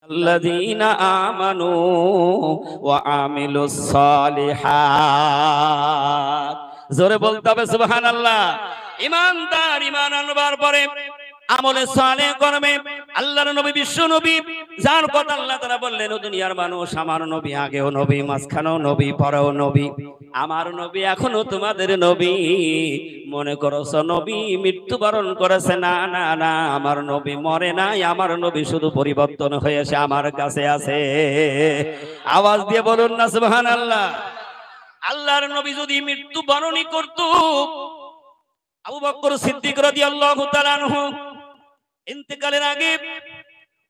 আল্লাযীনা আমানু ওয়া আমিলুস সালিহাত। জোরে বলতে হবে সুবহানাল্লাহ। ঈমানদার ঈমান আনবার পরে আমলে সালেহ করবে। আল্লাহর নবী বিশ্ব নবী যার কথা আল্লাহ তাআলা বললেন, ও দুনিয়ার মানুষ, আমার নবী আগেও নবী, মাঝখানেও নবী, পরেও নবী। আমার নবী এখনো তোমাদের নবী। মনে করছো নবী মৃত্যুবরণ করেছে? না না না, আমার নবী মরে নাই। আমার নবী শুধু পরিবর্তন হয়েছে, আমার কাছে আছে। আওয়াজ দিয়ে বলুন না সুবহানাল্লাহ। আল্লাহর নবী যদি মৃত্যুবরণই করত, আবু বকর সিদ্দিক রাদিয়াল্লাহু তাআলা আনহু ইন্তেকালের আগে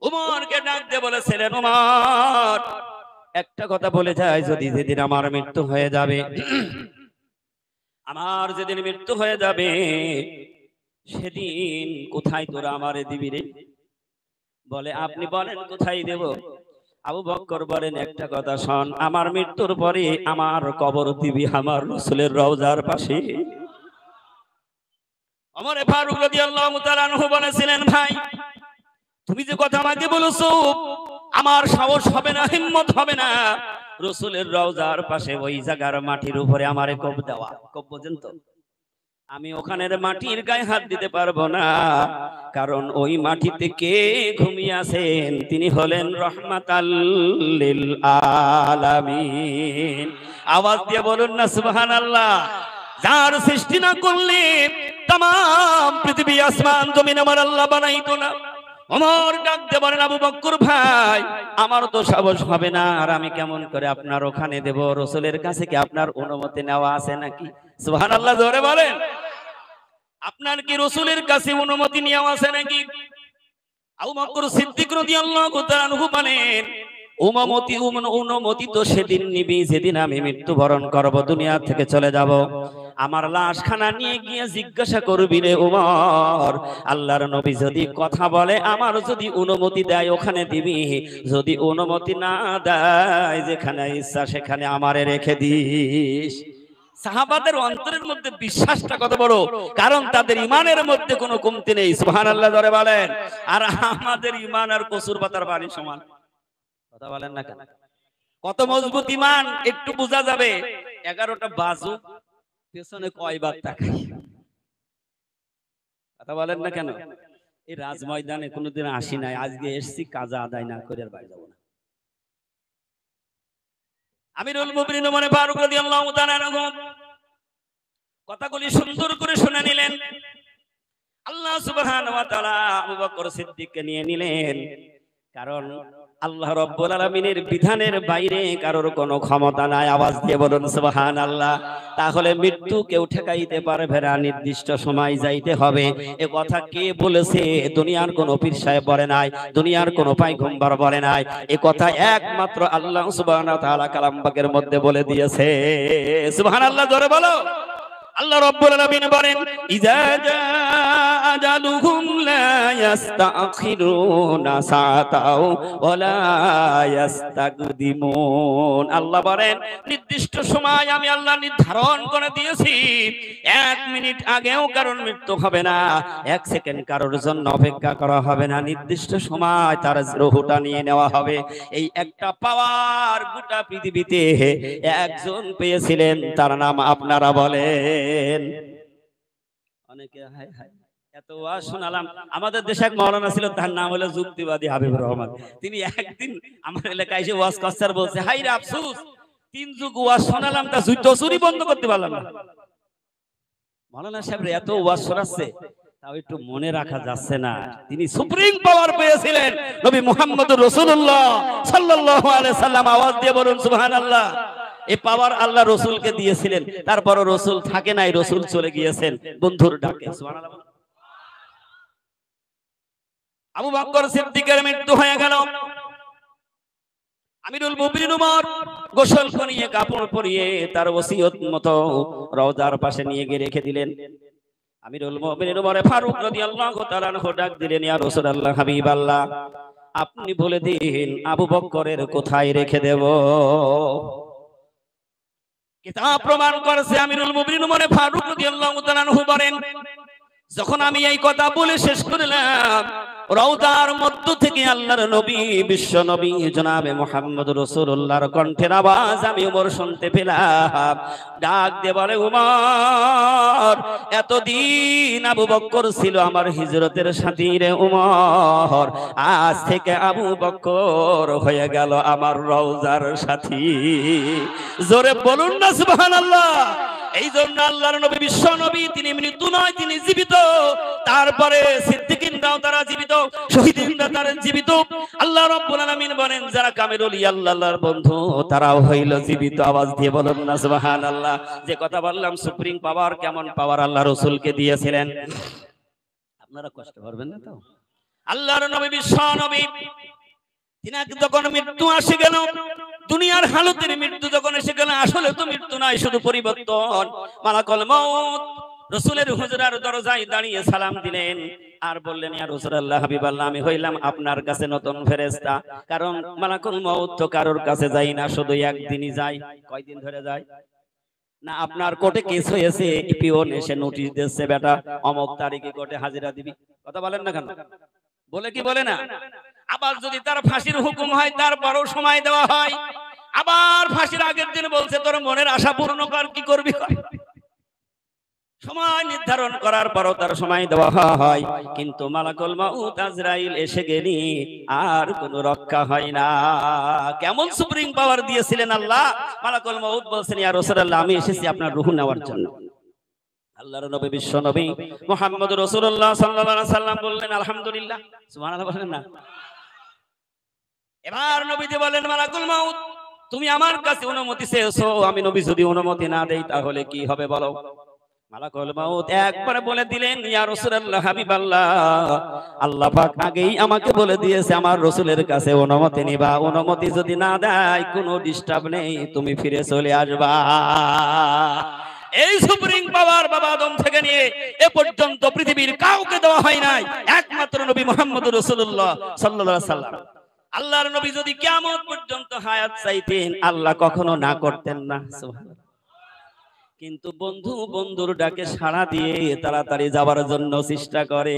উমরকে ডাক দিয়ে বলেছিলেন, উমর একটা কথা বলে যায়, যদি যেদিন আমার মৃত্যু হয়ে যাবে, আমার যেদিন মৃত্যু হয়ে যাবে, সেদিন কোথায় তোরা আমারে দিবি রে? বলে, আপনি বলেন কোথায় দেব? আবু বকর বলেন, একটা কথা শোন, আমার মৃত্যুর পরে আমার কবর দিবি আমার রাসূলের রওজার পাশে। ওমর ফারুক রাদিয়াল্লাহু তাআলা আনহু বলেছিলেন, ভাই তুমি যে কথা আমাকে বলেছো, আমার সাহস হবে না, হিম্মত হবে না রাসূলের রওজার পাশে ওই জায়গার মাটির উপরে আমারে কব দেওয়া। কব বোঝেন তো? আমি ওখানের মাটির গায়ে হাত দিতে পারবো না, কারণ ওই মাটিতে কে ঘুমিয়ে আছেন? তিনি হলেন রাহমাতাল লিল আলামিন। আওয়াজ দিয়ে বলুন না সুবহানাল্লাহ। যার সৃষ্টি না করলে तमाम পৃথিবী আসমান জমিন আমার আল্লাহ বানাইতো না। ওমর ডাক দিয়ে বলেন, আবু বকর ভাই, আমার তো সাহস হবে না, আর আমি কেমন করে আপনার ওখানে দেব? রাসূলের কাছে কি আপনার অনুমতি নেওয়া আছে নাকি? সুবহানাল্লাহ, জোরে বলেন। আপনার কি রাসূলের কাছে অনুমতি নেওয়া আছে নাকি? আবু বকর সিদ্দিক রাদিয়াল্লাহু তাআলা আনহু বলেন, অনুমতি তো সেদিন নিবি যেদিন আমি মৃত্যুবরণ করব, দুনিয়া থেকে চলে যাব। আমার লাশখানা নিয়ে গিয়ে জিজ্ঞাসা করবি রে উমর, আল্লাহর নবী যদি কথা বলে, আমার যদি অনুমতি দেয় ওখানে দিবি, যদি অনুমতি না দেয় যেখানে ইচ্ছা সেখানে আমারে রেখে দিস। সাহাবাদের অন্তরের মধ্যে বিশ্বাসটা কত বড়, কারণ তাদের ঈমানের মধ্যে কোনো কমতি নেই। সুবহানাল্লাহ জোরে বলেন। আর আমাদের ঈমান আর কসুর পাতার পানি সমান। কথা বলেন না কেন? কত মজবুত ঈমান একটু বোঝা যাবে। 11টা বাজু পেছনে কয়বার তাকাই। কথা বলেন না কেন? এই রাজ ময়দানে কোনোদিন আসি নাই, আজকে এসছি, কাজা আদায় না করে আর বাড়ি যাব না। আমিরুল মুমিনিন ওমর ফারুক রাদিয়াল্লাহু তাআলা আনহু কথাগুলি সুন্দর করে শুনে নিলেন। আল্লাহ সুবহানাহু ওয়া তাআলা আবু বকর সিদ্দিককে নিয়ে নিলেন, কারণ আল্লাহ রাব্বুল আলামিনের বিধানের বাইরে কারোর কোনো ক্ষমতা নাই। আওয়াজ দিয়ে বলুন সুবহানাল্লাহ। তাহলে মৃত্যু কেউ ঠেকাইতে পারবে না, নির্দিষ্ট সময় যাইতে হবে। এ কথা কে বলেছে? দুনিয়ার কোনো পীর সাহেব বলে নাই, দুনিয়ার কোনো পয়গম্বর বলে নাই। এ কথা একমাত্র আল্লাহ সুবহানাহু ওয়া তাআলা কালাম পাকের মধ্যে বলে দিয়েছে। সুবহানাল্লাহ জোরে বলো। আল্লাহ রাব্বুল আলামিন বলেন, ইজা জাআ আজালুহুম লা ইস্তাখিরুনা সাআতাও ওয়া লা ইস্তাকদিমুন। আল্লাহ বলেন, নির্দিষ্ট সময় আমি আল্লাহ নির্ধারণ করে দিয়েছি। 1 মিনিট আগেও কারোর মৃত্যু হবে না, 1 সেকেন্ড কারোর জন্য অপেক্ষা করা হবে না। নির্দিষ্ট সময় তার রূহটা নিয়ে নেওয়া হবে। এই একটা পাওয়ার গোটা পৃথিবীতে একজন পেয়েছিলেন, তার নাম আপনারা বলেন। অনেকে হায় হায় এত ওয়াজ শোনালাম। আমাদের দেশে এক মাওলানা ছিল, তার নাম হলো যুক্তিবাদী হাবিবুর রহমান। তিনি একদিন আমার এলাকায় এসে ওয়াজ করছে আর বলছে, হাই রে আফসোস, 3 যুগ ওয়াজ শোনালাম, তা চুরি বন্ধ করতে পারলাম না। মাওলানা সাহেব এত ওয়াজ শোনাচ্ছে, তাও একটু মনে রাখা যাচ্ছে না, তিনি সুপ্রিম পাওয়ার পেয়েছিলেন নবী মুহাম্মদুর রাসূলুল্লাহ সাল্লাল্লাহু আলাইহি সাল্লাম। আওয়াজ দিয়ে বলুন সুবহানাল্লাহ। এই পাওয়ার আল্লাহ রসুলকে দিয়েছিলেন, তারপরও রসুল থাকে নাই, রসুল চলে গিয়েছেন বন্ধুর ডাকে। সুবহানাল্লাহ। আবু বকর সিদ্দিকের মৃত্যু হয়ে গেল। আমিরুল মুমিনিন ওমর গোসল করিয়ে কাপড় পরিয়ে তার ওসিয়ত মতো রওজার পাশে নিয়ে গিয়ে রেখে দিলেন। আমিরুল মুমিনিন ওমর ফারুক রাদিয়াল্লাহু তাআলা আনহু ডাক দিলেন, ইয়া রাসূলুল্লাহ, হাবিবাল্লাহ, আপনি বলে দিন আবু বকরের কোথায় রেখে দেব? কিতাব প্রমাণ করেছে, আমিরুল মুমিনিন ওমর ফারুক রাদিয়াল্লাহু তাআলা আনহু বলেন, যখন আমি এই কথা বলে শেষ করলাম, রওজার মধ্য থেকে আল্লাহর নবী বিশ্ব নবী জনাবে মুহাম্মদ রাসূলুল্লাহর কণ্ঠের আওয়াজ আমি ওমর শুনতে পেলাম। ডাক দিয়ে বলে, উমর, এতদিন আবু বকর ছিল আমার হিজরতের সাথী রে উমর, আজ থেকে আবু বকর হয়ে গেল আমার রওজার সাথী। জোরে বলুন না সুবহানাল্লাহ। এই জন্য আল্লাহর নবী বিশ্ব নবী, তিনি মৃত্যু নয়, তিনি জীবিত। তারপরে সিদ্দিকিনরাও তারা জীবিত, শহীদিনরা তারা জীবিত। আল্লাহ রাব্বুল আলামিন বলেন, যারা কামেরুল আল্লাহর বন্ধু তারাও হইল জীবিত। আওয়াজ দিয়ে বলুন না সুবহানাল্লাহ। যে কথা বললাম, সুপ্রিম পাওয়ার, কেমন পাওয়ার আল্লাহ রাসূলকে দিয়েছিলেন। আপনারা কষ্ট করবেন না তো? আল্লাহর নবী বিশ্ব নবী, তিনি যখন মৃত্যু আসে গেল, দুনিয়ার হালতের মৃত্যু যখন এসে গেল, আসলে তো মৃত্যু নয়, শুধু পরিবর্তন। মালাকুল মউত রাসূলের হুজরার দরজায় দাঁড়িয়ে সালাম দিলেন আর বললেন, ইয়া রাসূলুল্লাহ, হাবিবাল্লাহ, আমি হইলাম আপনার কাছে নতুন ফেরেশতা। কারণ মালাকুল মউত তো কারোর কাছে যায় না, শুধু একদিনই যায়। কয়দিন ধরে যায় না? আপনার কোর্টে কেস হয়েছে, পিওন এসে নোটিশ দিচ্ছে, বেটা অমুক তারিখে কোর্টে হাজিরা দিবি। কথা বলেন না কেন? বলে কি বলে না? আবার যদি তার ফাঁসির হুকুম হয়, তারপরও সময় দেওয়া হয়। আবার ফাঁসির আগের দিন বলছে, তোর মনের আশা পূর্ণ কর, কি করবি কর। সময় নির্ধারণ করার পরও তার সময় দেওয়া হয়, কিন্তু মালাকুল মউত আজরাইল এসে গেলি আর কোনো রক্ষা হয় না। কেমন সুপ্রিম পাওয়ার দিয়েছিলেন আল্লাহ! মালাকুল মউত বলছেন, ইয়া রাসূলুল্লাহ, আমি এসেছি আপনার রূহ নেওয়ার জন্য। আল্লাহর নবী বিশ্ব নবী মুহাম্মদ রাসূলুল্লাহ সাল্লাল্লাহু আলাইহি সাল্লাম বললেন, আলহামদুলিল্লাহ। সুবহানাল্লাহ বলেন না? এবার নবীজি বলেন, মালাকুল মউত, তুমি আমার কাছে অনুমতি চেয়েছো, আমি নবী যদি অনুমতি না দেই তাহলে কি হবে বলো। মালাকুল মউত একবার বলে দিলেন, ইয়া রাসূলুল্লাহ, হাবিবাল্লাহ, আল্লাহ পাক আগেই আমাকে বলে দিয়েছে আমার রাসূলের কাছে অনুমতি নিবা, অনুমতি যদি না দেয় কোনো ডিস্টার্ব নেই, তুমি ফিরে চলে আসবা। এই সুপ্রিম পাওয়ার বাবা আদম থেকে নিয়ে এ পর্যন্ত পৃথিবীর কাউকে দেওয়া হয় নাই, একমাত্র নবী মুহাম্মদ রাসূলুল্লাহ সাল্লাল্লাহু আলাইহি সাল্লাম। আল্লাহর নবী যদি কিয়ামত পর্যন্ত হায়াত চাইতেন, আল্লাহ কখনো না করতেন না। সুবহানাল্লাহ। কিন্তু বন্ধু বন্ধুর ডাকে সাড়া দিয়ে তাড়াতাড়ি যাবার জন্য চেষ্টা করে।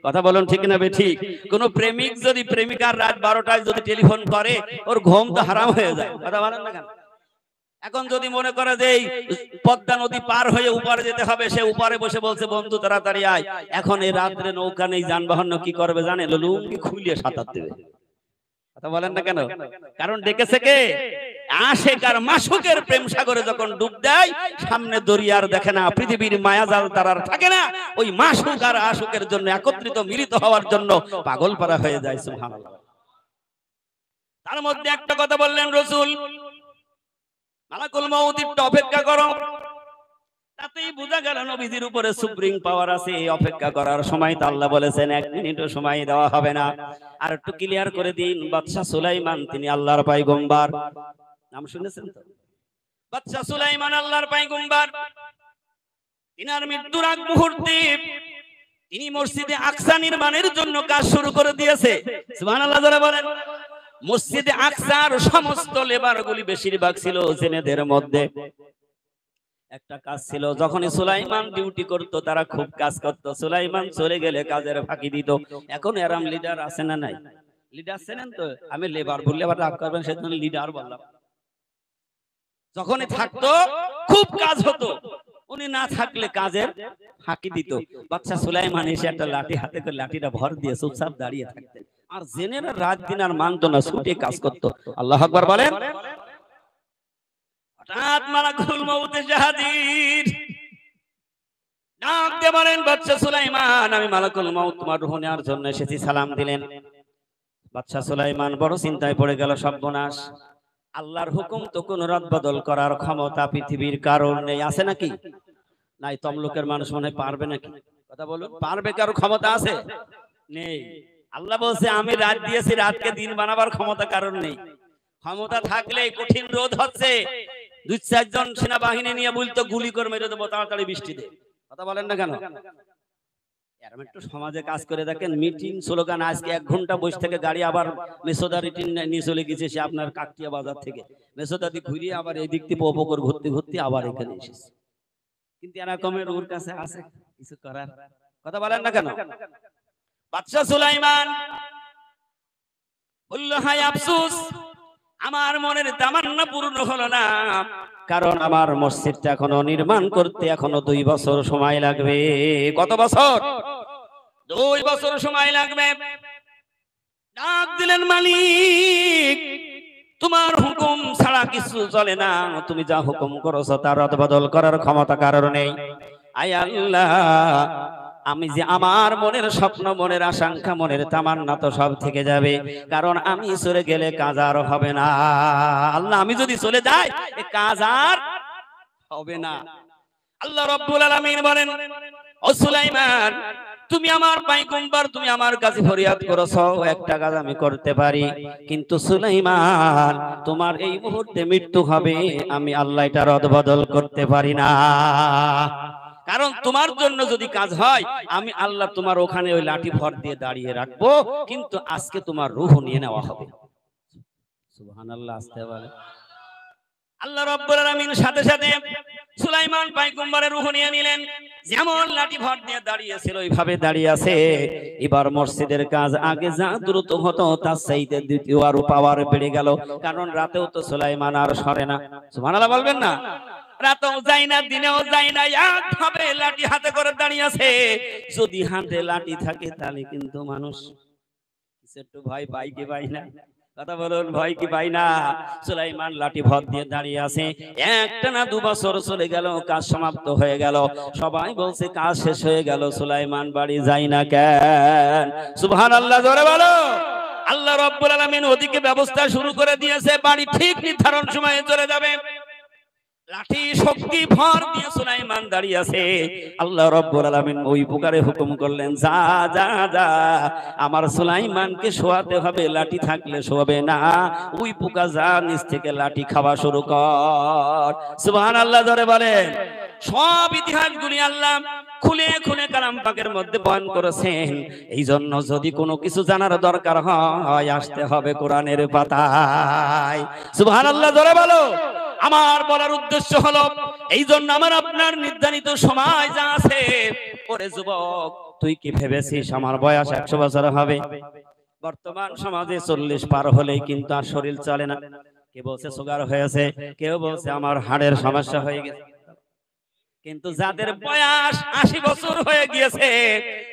কথা বলুন ঠিক না বেঠিক? কোন প্রেমিক যদি প্রেমিকার রাত 12টায় যদি টেলিফোন করে, ওর ঘুম তো হারাম হয়ে যায়। কথা বলেন না কেন? এখন যদি মনে করে যে এই পদ্মা নদী পার হয়ে উপারে যেতে হবে, সে উপারে বসে বলছে, বন্ধু তাড়াতাড়ি আয়। এখন এই রাত্রে নৌকা নেই, যানবাহন, কি করবে জানে? লুঙ্গি খুলিয়ে সাঁতার দেবে। কথা বলেন না কেন? কারণ ডেকেছে কে? আশিক আর মাসুকের প্রেম সাগরে যখন ডুব দেয়, সামনে দরিয়ার দেখে না, পৃথিবীর মায়াজাল তার আর থাকে না। ওই মাসুক আর আশুকের জন্য একত্রিত মিলিত হওয়ার জন্য পাগল পারা হয়ে যায়। সুবহানাল্লাহ। তার মধ্যে একটা কথা বললেন রাসূল, মালাকুল মউত একটু অপেক্ষা করো। তাতেই বোঝা গেল নবীজির উপরে সুপ্রিম পাওয়ার আছে। অপেক্ষা করার সময় তো আল্লাহ বলেছেন 1 মিনিটও সময় দেওয়া হবে না। আর একটু ক্লিয়ার করে দিন, বাদশা সুলাইমান তিনি আল্লাহর পয়গম্বর, নাম শুনেছেন তো? বাদশা সুলাইমান আল্লাহর পয়গম্বর। তিনার মৃত্যুর আগ মুহূর্তে তিনি মসজিদে আকসা নির্মাণের জন্য কাজ শুরু করে দিয়েছে। সুবহানাল্লাহ যারা বলেন। মসজিদে আকসার সমস্ত লেবারগুলি বেশিরভাগ ছিল জেনেদের মধ্যে। একটা কাজ ছিল, যখনই সুলাইমান ডিউটি করত তারা খুব কাজ করত। সুলাইমান চলে গেলে কাজের ফাঁকি দিত। এখন এরম লিডার আছে না নাই? লিডার ছিলেন তো, আমি লেবার বললে আবার রাগ করবেন, সেজন্য লিডার বললাম। যখনই থাকতো খুব কাজ হতো, উনি না থাকলে কাজের ফাঁকি দিত। বাদশা সুলাইমান এসে একটা লাঠি হাতে করে লাঠিটা ভর দিয়ে চুপচাপ দাঁড়িয়ে থাকতেন। আর জেনেরা রাত দিন আর মানতো না, ছুটে কাজ করতো। আল্লাহু আকবার বলেন। হঠাৎ মালাকুল মউত এসে হাজির। ডাক দিয়ে বলেন, বাদশা সুলাইমান, আমি মালাকুল মউত তোমার রূহ নেওয়ার জন্য এসেছি। সালাম দিলেন। বাদশা সুলাইমান বড় চিন্তায় পড়ে গেল, সর্বনাশ। আল্লাহর হুকুম তো কোন রদ বদল করার ক্ষমতা পৃথিবীর কারণ নেই। আছে নাকি? নাই। তমলুকের মানুষ মনে হয় পারবে নাকি? কথা বলুন, পারবে? কারো ক্ষমতা আছে? নেই। আল্লাহ বলছে, আমি রাত দিয়েছি, রাতকে দিন বানাবার ক্ষমতা কারণ নেই। ক্ষমতা থাকলে কঠিন রোদ হচ্ছে, 2-4 জন সেনাবাহিনী নিয়ে বলতো গুলি করে মেরে দেবো, তাড়াতাড়ি বৃষ্টি দে। কথা বলেন না কেন? এরকম একটু সমাজে কাজ করে দেখেন। মিটিং স্লোগান, আজকে 1 ঘন্টা বসে থেকে গাড়ি আবার মেসোদা রিটিন নিয়ে চলে গেছে, সে আপনার কাকটিয়া বাজার থেকে মেসোদা দিয়ে ঘুরিয়ে আবার এই দিক থেকে উপকর ঘুরতে ঘুরতে আবার এখানে এসেছে। কিন্তু এরকমের ওর কাছে আছে কিছু করার। কথা বলেন না কেন? বাদশা সুলাইমান বলল, হায় আফসোস, আমার মনের তামান্না পূর্ণ হলো না, কারণ আমার মসজিদটা এখনো নির্মাণ করতে এখনো 2 বছর সময় লাগবে। কত বছর? 2 বছর সময় লাগবে। ডাক দিলেন, মালিক, তোমার হুকুম ছাড়া কিছু চলে না, তুমি যা হুকুম করেছো তার রদবদল করার ক্ষমতা কারোর নেই। আয় আল্লাহ, আমি যে আমার মনের স্বপ্ন, মনের আকাঙ্ক্ষা, মনের তামান্না তো সব থেকে যাবে, কারণ আমি চলে গেলে কাজ আর হবে না। আল্লাহ, আমি যদি চলে যাই এ কাজ আর হবে না। আল্লাহ রাব্বুল আলামিন বলেন, ও সুলাইমান, তুমি আমার পায়গম্বর, তুমি আমার কাছে ফরিয়াদ করেছো, একটা কাজ আমি করতে পারি, কিন্তু সুলাইমান, তোমার এই মুহূর্তে মৃত্যু হবে, আমি আল্লাহ এটা রদবদল করতে পারি না। কারণ তোমার জন্য যদি কাজ হয়, আমি আল্লাহ তোমার ওখানে ওই লাঠি ভর দিয়ে দাঁড়িয়ে রাখবো, কিন্তু আজকে তোমার রূহ নিয়ে নেওয়া হবে। সুবহানাল্লাহ, আসতে বলে। আল্লাহ রাব্বুল আলামিন সাথে সাথে সুলাইমান পয়গম্বরের রূহ নিয়ে নিলেন। যেমন লাঠি ভর দিয়ে দাঁড়িয়েছিল ওইভাবে দাঁড়িয়ে আছে। এবার মসজিদের কাজ আগে যা দ্রুত হতো তার চাইতে দ্বিতীয় আরো পাওয়ার বেড়ে গেল, কারণ রাতেও তো সুলাইমান আর সরে না। সুবহানাল্লাহ বলবেন না? রাতেও যায় না, দিনেও যায় না, একভাবে লাঠি হাতে করে দাঁড়িয়ে আছে। যদি হাতে লাঠি থাকে তাহলে কিন্তু মানুষ কিছু একটু ভয় পায় কি পায় না? কথা বলুন, ভয় কি পাই না? সুলাইমান লাঠি ভর দিয়ে দাঁড়িয়ে আছে। একটা না 2 বছর চলে গেল, কাজ সমাপ্ত হয়ে গেল। সবাই বলছে কাজ শেষ হয়ে গেল, সুলাইমান বাড়ি যায় না কেন? সুবহানাল্লাহ, জোরে বলো। আল্লাহ রাব্বুল আলামিন ওদিকে ব্যবস্থা শুরু করে দিয়েছে, বাড়ি ঠিক নির্ধারণ সময়ে চলে যাবে। লাঠি শক্তি ভর দিয়ে সুলাইমান দাঁড়িয়ে আছে। আল্লাহ রাব্বুল আলামিন ওই পুকারে হুকুম করলেন, যা যা যা, আমার সুলাইমানকে শোয়াতে হবে, লাঠি থাকলে শোবে না। ওই পুকা যা, নিচ থেকে লাঠি খাওয়া শুরু কর। সুবহানাল্লাহ, জোরে বলেন। সব ইতিহাসগুলি আল্লাহ খুলে খুলে কালাম পাকের মধ্যে বয়ান করেছেন। এই জন্য যদি কোনো কিছু জানার দরকার হয়, আসতে হবে কোরআনের পাতায়। সুবহানাল্লাহ, জোরে বলো। আমার বলার উদ্দেশ্য হলো, এই জন্য আমার আপনার নির্ধারিত সময় যা আছে, ওরে যুবক, তুই কি ভেবেছিস আমার বয়স 100 বছর হবে? বর্তমান সমাজে 40 পার হলেই কিন্তু আর শরীর চলে না। কে বলছে সুগার হয়েছে, কেউ বলছে আমার হাড়ের সমস্যা হয়ে গেছে। কিন্তু যাদের বয়স 80 বছর হয়ে গিয়েছে,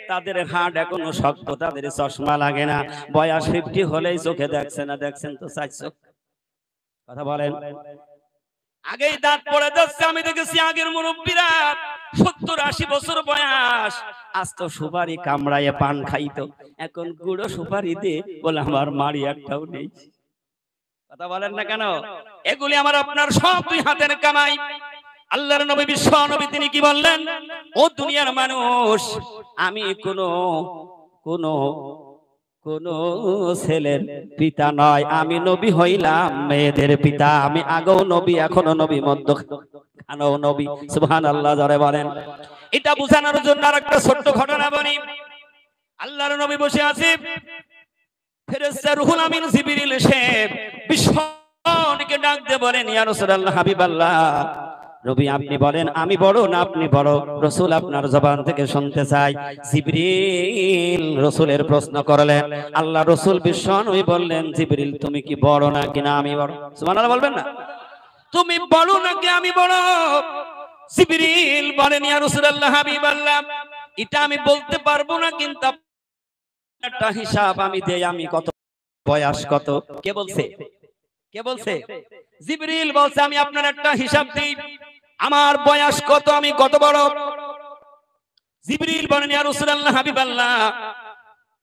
তাদের হাড় এখনো শক্ত, তাদের চশমা লাগে না। বয়স 50 হলেই চোখে দেখছে না, দেখছেন তো 4 চোখ। কথা বলেন। আগেই দাঁত পড়ে যাচ্ছে। আমি দেখেছি আগের মুরব্বীরা 70-80 বছর বয়স, আজ তো সুপারি কামড়ায় পান খাইতো, এখন গুঁড়ো সুপারি দিয়ে বলে আমার মাড়ি একটাও নেই। কথা বলেন না কেন? এগুলি আমার আপনার সব 2 হাতের কামাই। আল্লাহর নবী, বিশ্ব নবী, তিনি কি বললেন? ও দুনিয়ার মানুষ, আমি কোন ছেলের পিতা নয়, আমি নবী হইলাম মেয়েদের পিতা। আমি আগেও নবী, এখনো নবী, মধ্যখানেও নবী। সুবহানাল্লাহ, জোরে বলেন। এটা বোঝানোর জন্য আরেকটা ছোট্ট ঘটনা বলি। আল্লাহর নবী বসে আছে, ফেরেশতা রুহুল আমিন জিবরিল এসে বিশ্বকে ডাক দিয়ে বলেন, ইয়া রাসূলুল্লাহ, হাবিবাল্লাহ, নবী আপনি বলেন আমি বড় না আপনি বড়? রাসূল আপনার জবান থেকে শুনতে চাই। জিবরিল রাসূলের প্রশ্ন করলেন। আল্লাহ রাসূল বিশ্ব নবী বললেন, জিবরিল তুমি কি বড় নাকি না আমি বড়? সুবহানাল্লাহ বলবেন না? তুমি বড় নাকি আমি বড়? জিবরিল বলেন, ইয়া রাসূলুল্লাহ, হাবিবাল্লাহ, এটা আমি বলতে পারবো না, কিন্তু একটা হিসাব আমি দেই, আমি কত বয়স কত? কে বলছে? কে বলছে? জিবরিল বলছে, আমি আপনার একটা হিসাব দিই, আমার বয়স কত, আমি কত বড়? জিবরিল বলেন, ইয়া রাসূলুল্লাহ, হাবিবাল্লাহ,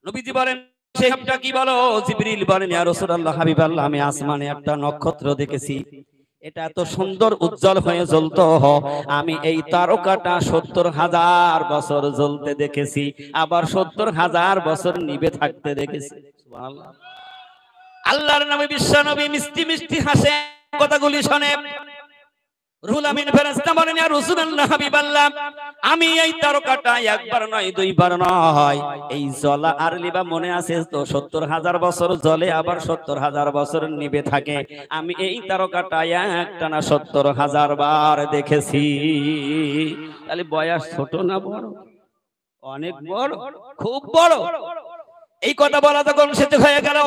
নবীজি বলেন সেই হিসাবটা কি বলো? জিবরিল বলেন, ইয়া রাসূলুল্লাহ, হাবিবাল্লাহ, আমি আসমানে একটা নক্ষত্র দেখেছি, এটা এত সুন্দর উজ্জ্বল হয়ে জ্বলতো, আমি এই তারকাটা 70,000 বছর জ্বলতে দেখেছি, আবার 70,000 বছর নিভে থাকতে দেখেছি। সুবহানাল্লাহ। আল্লাহর নবী বিশ্ব নবী মিষ্টি মিষ্টি হাসে, কথাগুলি শুনে। রুহুল আমিন ফেরেশতা বলেন, ইয়া রাসূলুল্লাহ, হাবিবাল্লাহ, আমি এই তারকাটা একবার নয় 2 বার নয়, এই জ্বলা আর লিবা মনে আছে তো 70,000 বছর জ্বলে, আবার 70,000 বছর নিভে থাকে। আমি এই তারকাটা একটানা 70,000 বার দেখেছি। তাহলে বয়স ছোট না বড়? অনেক বড়, খুব বড়। এই কথা বলা তখন শেষ হয়ে গেল,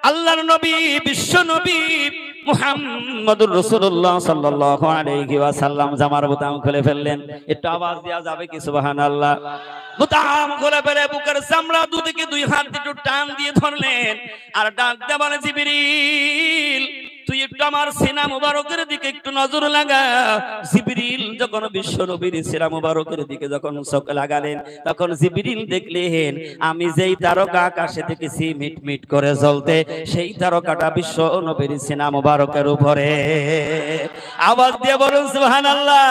আল্লাহর নবী বিশ্ব নবী মুহাম্মদুর রাসূলুল্লাহ সাল্লাল্লাহু আলাইহি ওয়াসাল্লাম জামার বোতাম খুলে ফেললেন। একটু আওয়াজ দেওয়া যাবে কি সুবহানাল্লাহ? বোতাম খুলে ফেলে বুকের চামড়া দুদিকে দুই হাত একটু টান দিয়ে ধরলেন আর ডাক দিয়ে বলে, জিবরিল তুই একটু আমার সিনা মুবারকের দিকে একটু নজর লাগা। জিবরিল যখন বিশ্ব নবীর সিনা মুবারকের দিকে যখন চোখ লাগালেন, তখন জিবরিল দেখলেন আমি যেই তারকা আকাশে দেখেছি মিটমিট করে জ্বলতে, সেই তারকাটা বিশ্ব নবীর সিনা মুবারকের উপরে। আওয়াজ দিয়ে বলুন সুবহানাল্লাহ।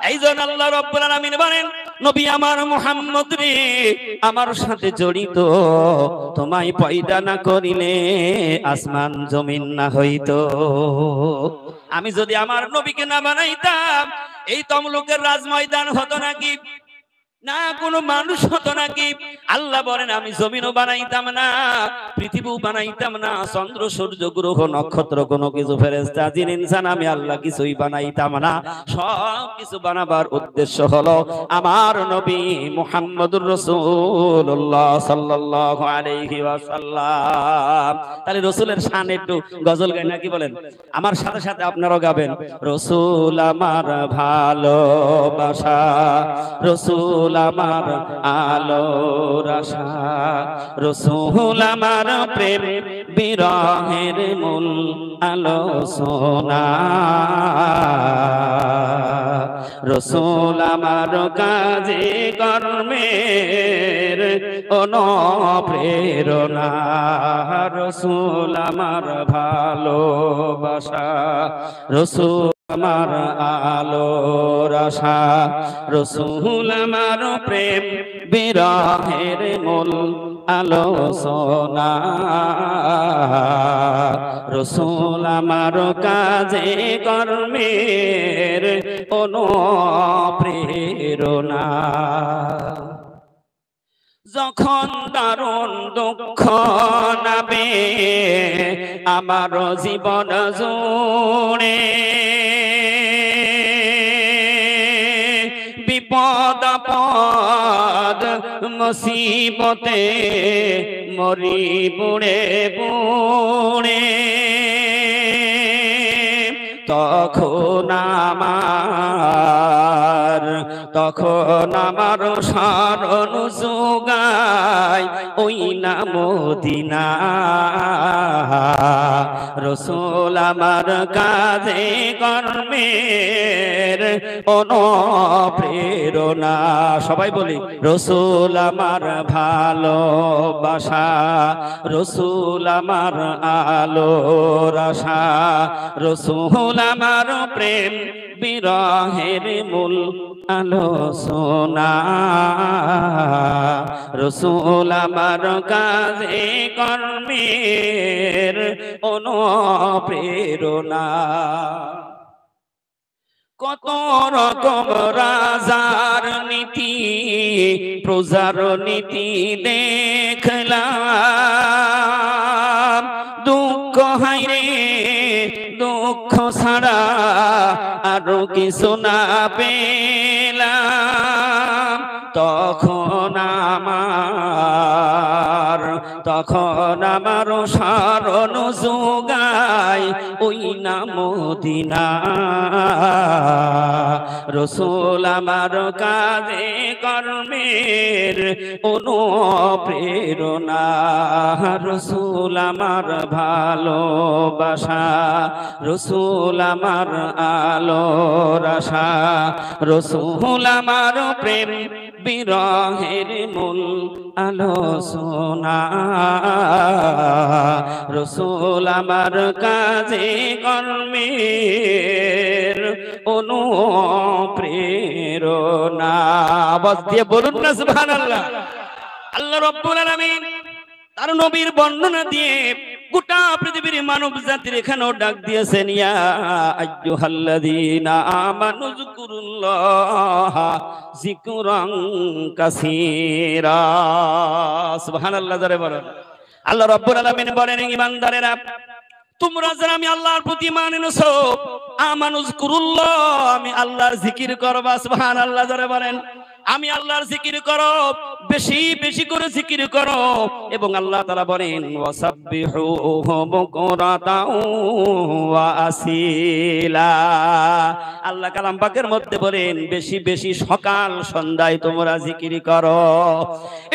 এইজন আল্লাহ রাব্বুল আলামিন বলেন, নবী আমার মুহাম্মদ রে, আমার সাথে জড়িত তোমায় পয়দা না করিলে আসমান জমিন না হইতো। আমি যদি আমার নবীকে না বানাইতাম, এই তমলুকের রাজ ময়দান হতো নাকি? না কোনো মানুষ হতো নাকি? আল্লাহ বলেন আমি জমিনও বানাইতাম না, পৃথিবীও বানাইতাম না, চন্দ্র সূর্য গ্রহ নক্ষত্র কোনো কিছু ফেরেশতা জিন ইনসান আমি আল্লাহ কিছুই বানাইতাম না। সব কিছু বানাবার উদ্দেশ্য হলো আমার নবী মুহাম্মদুর রাসূলুল্লাহ সাল্লাল্লাহু আলাইহি ওয়াসাল্লাম। তাহলে রাসূলের শান একটু গজল গাই নাকি বলেন? আমার সাথে সাথে আপনারাও গাবেন। রাসূল আমার ভালোবাসা, রাসূল আমার আলোর আশা, রাসূল আমার প্রেম বিরহের মূল আলোচনা, রাসূল আমার কাজে কর্মের অনুপ্রেরণা, রাসূল আমার ভালোবাসা, রাসূল আমার আলোর আশা, রাসূল আমার প্রেম বিরহের মূল আলোচনা, রাসূল আমার কাজে কর্মের অনুপ্রেরণা। যখন দারুণ দুঃখ নাবে আমার জীবন জুড়ে, বিপদ আপদ মুসিবতে মরি বুড়ে বুড়ে, তখন আমার শরণ যোগায় ওই না মদিনা, রাসূল আমার কাজে কর্মের অনুপ্রেরণা। সবাই বলি রাসূল আমার ভালোবাসা, রাসূল আমার আলোর আশা, রাসূল আমার প্রেম বিরহের মূল আলোচনা, রাসূল আমার কাজে কর্মের অনুপ্রেরণা। কত রকম রাজার নীতি প্রজার নীতি দেখলাম, দুঃখ হায়রে দুঃখ ছাড়া আরো কিছু না পেলাম, তখন আমার শরণ যোগায় ওই না মদিনা, রাসূল আমার কাজে কর্মের অনুপ্রেরণা, রাসূল আমার ভালোবাসা, রাসূল আমার আলোর আশা, রাসূল আমার প্রেম বিরহের মূল আলোচনা, রাসূল আমার কাজে কর্মের অনুপ্রেরণা। আওয়াজ দিয়ে বলুন না সুবহানাল্লাহ। আল্লাহ রাব্বুল আলামিন তার নবীর বর্ণনা দিয়ে গোটা পৃথিবীর মানব জাতির এখানেও ডাক দিয়েছেন, ইয়া আইয়ুহাল্লাযীনা আমানু যিকুরুল্লাহ যিকরান কাসীরা। সুবহানাল্লাহ জোরে বলেন। আল্লাহ রাব্বুল আলামিন বলেন, ঈমানদারেরা তোমরা যারা আমি আল্লাহর প্রতি ঈমান এনেছো, আমানু যিকুরুল্লাহ আমি আল্লাহর জিকির করবা। সুবহানাল্লাহ জোরে বলেন। আমি আল্লাহর জিকির করো, বেশি বেশি করে জিকির করো। এবং আল্লাহ তাআলা বলেন ওয়াসাব্বিহুহু বুকরাতাও ওয়া আসিলা। আল্লাহ কালাম পাকের মধ্যে বলেন বেশি বেশি সকাল সন্ধ্যায় তোমরা জিকির করো।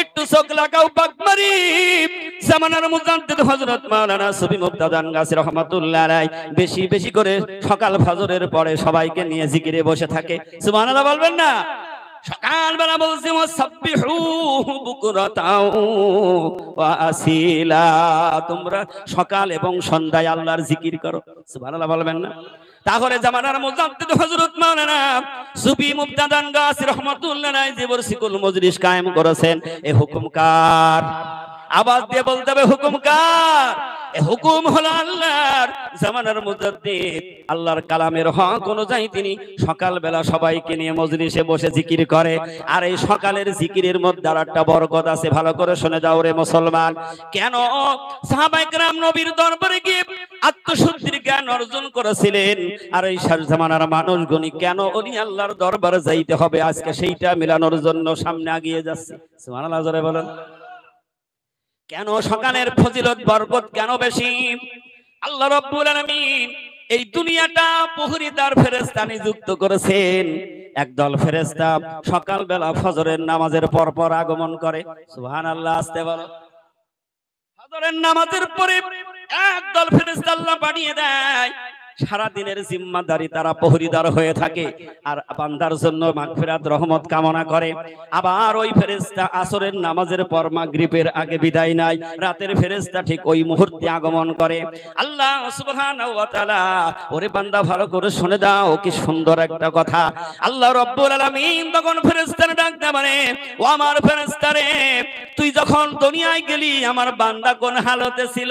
একটু চোখ লাগাও বাগমারি জামানার মুজাদ্দিদ হযরত মাওলানা সুফি মুক্তাদান গাছী রাহমাতুল্লাহ আলাইহি বেশি বেশি করে সকাল ফজরের পরে সবাইকে নিয়ে জিকিরে বসে থাকে। সুবহানাল্লাহ বলবেন না? সকালবেলা বলছি ওয়াসাব্বিহুহু বুকরাতাও ওয়া আসিলা, তোমরা সকাল এবং সন্ধ্যায় আল্লাহর জিকির করো। সুবহানাল্লাহ বলবেন না? তাহলে জামানার মুজাদ্দিদ হযরত মাওলানা সুফি মুক্তাদান গাছী রাহমাতুল্লাহ আলাইহি যে বরসিকুল মজলিস কায়েম করেছেন, এ হুকুম কার? আওয়াজ দিয়ে বলতে হবে হুকুম কার? এ হুকুম হলো আল্লাহর। জামানার মুজাদ্দিদ আল্লাহর কালামের হক অনুযায়ী তিনি সকালবেলা সবাইকে নিয়ে মজলিসে বসে জিকির করে। আর এই সকালের জিকিরের মধ্যে আর একটা বরকত আছে, ভালো করে শুনে যাও রে মুসলমান। কেন সাহাবায়ে কেরাম নবীর দরবারে গিয়ে আত্মশুদ্ধির জ্ঞান অর্জন করেছিলেন, আর এই জামানার মানুষগুনি কেন ওলি আল্লাহর দরবারে যাইতে হবে আজকে সেইটা মিলানোর জন্য সামনে এগিয়ে যাচ্ছে। সুবহানাল্লাহ জোরে বলেন। কেন সকালের ফজিলত বরকত কেন বেশি? আল্লাহ রাব্বুল আলামিন এই দুনিয়াটা প্রহরীদার ফেরেশতা নিযুক্ত করেছেন। একদল ফেরেশতা সকালবেলা ফজরের নামাজের পর পর আগমন করে। সুবহানাল্লাহ, আস্তে বলো। ফজরের নামাজের পরে একদল ফেরেশতা আল্লাহ পাঠিয়ে দেয়, সারা দিনের জিম্মাদারি তারা প্রহরীদার হয়ে থাকে আর বান্দার জন্য মাগফিরাত রহমত কামনা করে। আবার ওই ফেরেশতা আসরের নামাজের পর মাগরিবের আগে বিদায় নেয়, রাতের ফেরেশতা ঠিক ওই মুহূর্তে আগমন করে। আল্লাহ সুবহানাহু ওয়া তাআলা, ওরে বান্দা ভালো করে শুনে দাও, কি সুন্দর একটা কথা। আল্লাহ রাব্বুল আলামিন তখন ফেরেশতারে ডাক দেয়, মানে ও আমার ফেরেশতারে, তুই যখন দুনিয়ায় গেলি আমার বান্দা কোন হালতে ছিল?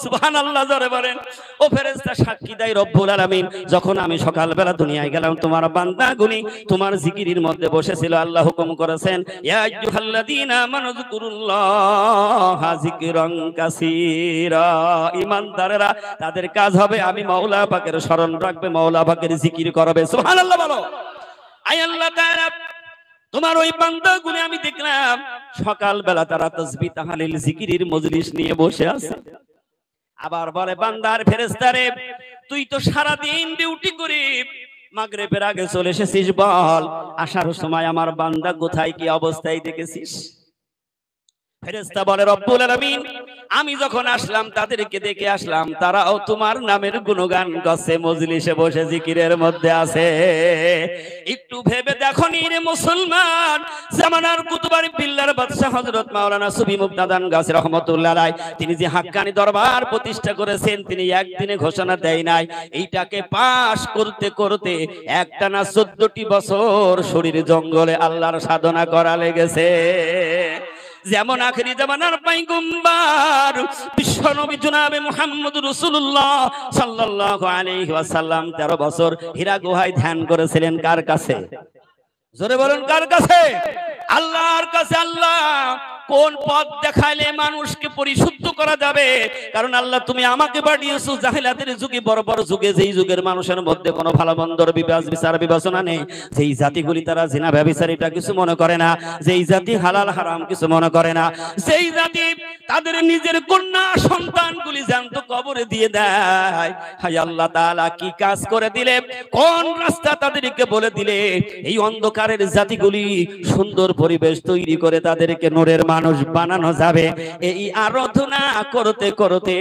সুবহানাল্লাহ জোরে বলেন। ও ফেরেশতা সাক্ষী দেয় রব্বুল আলামিন, যখন আমি সকালবেলা দুনিয়ায় গেলাম তোমার বান্দাগুনি তোমার জিকিরের মধ্যে বসেছিল। আল্লাহ হুকুম করেছেন, ইয়া আইয়ুহাল্লাযীনা আমানু যিকুরুল্লাহা যিকরান কাসীরা। ঈমানদারেরা তাদের কাজ হবে আমি মাওলা পাকের স্মরণ রাখবে, মাওলা পাকের জিকির করবে। সুবহানাল্লাহ বলো। আয় আল্লাহ তাআলা, তোমার ওই বান্দাগুনি আমি দেখলাম সকালবেলা তারা তাসবিহ তাহলিল জিকিরের মজলিস নিয়ে বসে আছে। আবার বলে বান্দার ফেরেশতারে, তুই তো সারা দিন ডিউটি করি, মাগরিবের আগে চলে এসেছিস, বল আসার সময় আমার বান্দা কোথায় কি অবস্থায় দেখেছিস? ফেরেশতা বলে রব্বুল আলামিন, আমি যখন আসলাম তাদেরকে দেখে আসলাম, তারাও তোমার নামের গুণগান গাছে মজলিসে বসে জিকিরের মধ্যে আছে। একটু ভেবে দেখো নি রে মুসলমান, জামানার কুতুবারি বিল্লার বাদশা হযরত মাওলানা সুফি মুক্তাদান গাছী রাহমাতুল্লাহ আলাইহি তিনি যে হাক্কানি দরবার প্রতিষ্ঠা করেছেন, তিনি একদিনে ঘোষণা দেয় নাই। এইটাকে পাশ করতে করতে একটানা 14টি বছর শরীর জঙ্গলে আল্লাহর সাধনা করা লেগেছে। যেমন আখেরি জামানার পয়গম্বর বিশ্বনবী জনাবে মুহাম্মদুর রাসূলুল্লাহ সাল্লাল্লাহু আলাইহি ওয়াসাল্লাম 13 বছর হীরা গুহায় ধ্যান করেছিলেন। কার কাছে? জোরে বলুন, কার কাছে? আল্লাহর কাছে। আল্লাহ কোন পথ দেখাইলে মানুষকে পরিশুদ্ধ করা যাবে? কারণ আল্লাহ তুমি আমাকে পাঠিয়েছো জাহেলাতের যুগে, বড় বড় যুগে, যেই যুগের মানুষের মধ্যে কোনো ভালো মন্দর বিচার বিবেচনা নেই, যেই জাতিগুলি তারা জিনা ব্যভিচার এটা কিছু মনে করে না, যেই জাতি হালাল হারাম কিছু মনে করে না, যেই জাতি তাদের নিজের কন্যা সন্তানগুলি জ্যান্ত কবরে দিয়ে দেয়, হায় আল্লাহ তাআলা কি কাজ করে দিলে, কোন রাস্তা তাদেরকে বলে দিলে এই অন্ধকারের জাতিগুলি সুন্দর পরিবেশ তৈরি করে তাদেরকে নূরের মানুষ বানানো যাবে? এই আরাধনা করতে করতে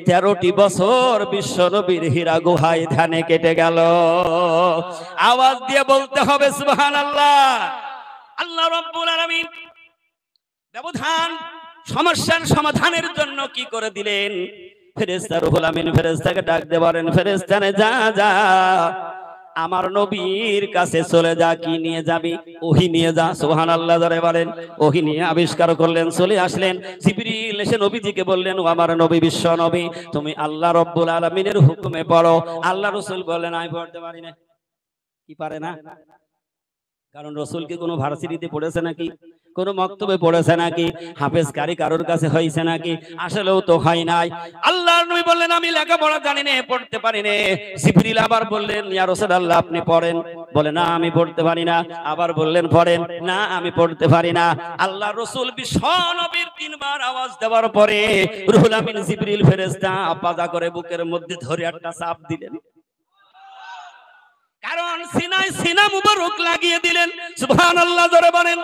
13টি বছর বিশ্বনবীর হীরা গুহায় ধ্যানে কেটে গেল। আওয়াজ দিয়ে বলতে হবে সুবহানাল্লাহ। আল্লাহ রাব্বুল আলামিন ব্যবধান সমস্যার সমাধানের জন্য কি করে দিলেন? ফেরেশতা রুহুল আমিন ফেরেশতাকে ডাক দিয়ে বলেন, ফেরেশতানে যা যা আমার নবীর কাছে চলে যা। কি নিয়ে যাবি? ওহী নিয়ে যা। সুবহানাল্লাহ জোরে বলেন। ওহী নিয়ে আবিষ্কার করলেন, চলে আসলেন। জিবরিল এসে নবীজিকে বললেন, ও আমার নবী, বিশ্ব নবী, তুমি আল্লাহ রাব্বুল আলামিনের হুকুমে পড়ো। আল্লাহ রাসূল বললেন, আমি পড়তে পারি না। কি পারে না? কারণ রাসূল কি কোনো ভার্সিটিতে পড়েছে নাকি? কোন মক্তবে পড়েছে নাকি? হাফেজ কারি কারোর কাছে হয়েছে নাকি? আসলেও তো হয় নাই। আল্লাহর নবী বললেন, আমি লেখাপড়া জানি না, পড়তে পারি না। জিবরিল আবার বললেন, ইয়া রাসূলুল্লাহ আপনি পড়েন। বলে না আমি পড়তে পারি না। আবার বললেন পড়েন, না আমি পড়তে পারি না। আল্লাহ রাসূল বিশ্ব নবীর 3 বার আওয়াজ দেওয়ার পরে রুহুল আমিন জিবরিল ফেরেশতা পাজা করে বুকের মধ্যে ধরে একটা চাপ দিলেন। কারণ সিনায় সিনা মুবারক লাগিয়ে দিলেন। সুবহানাল্লাহ জোরে বলেন।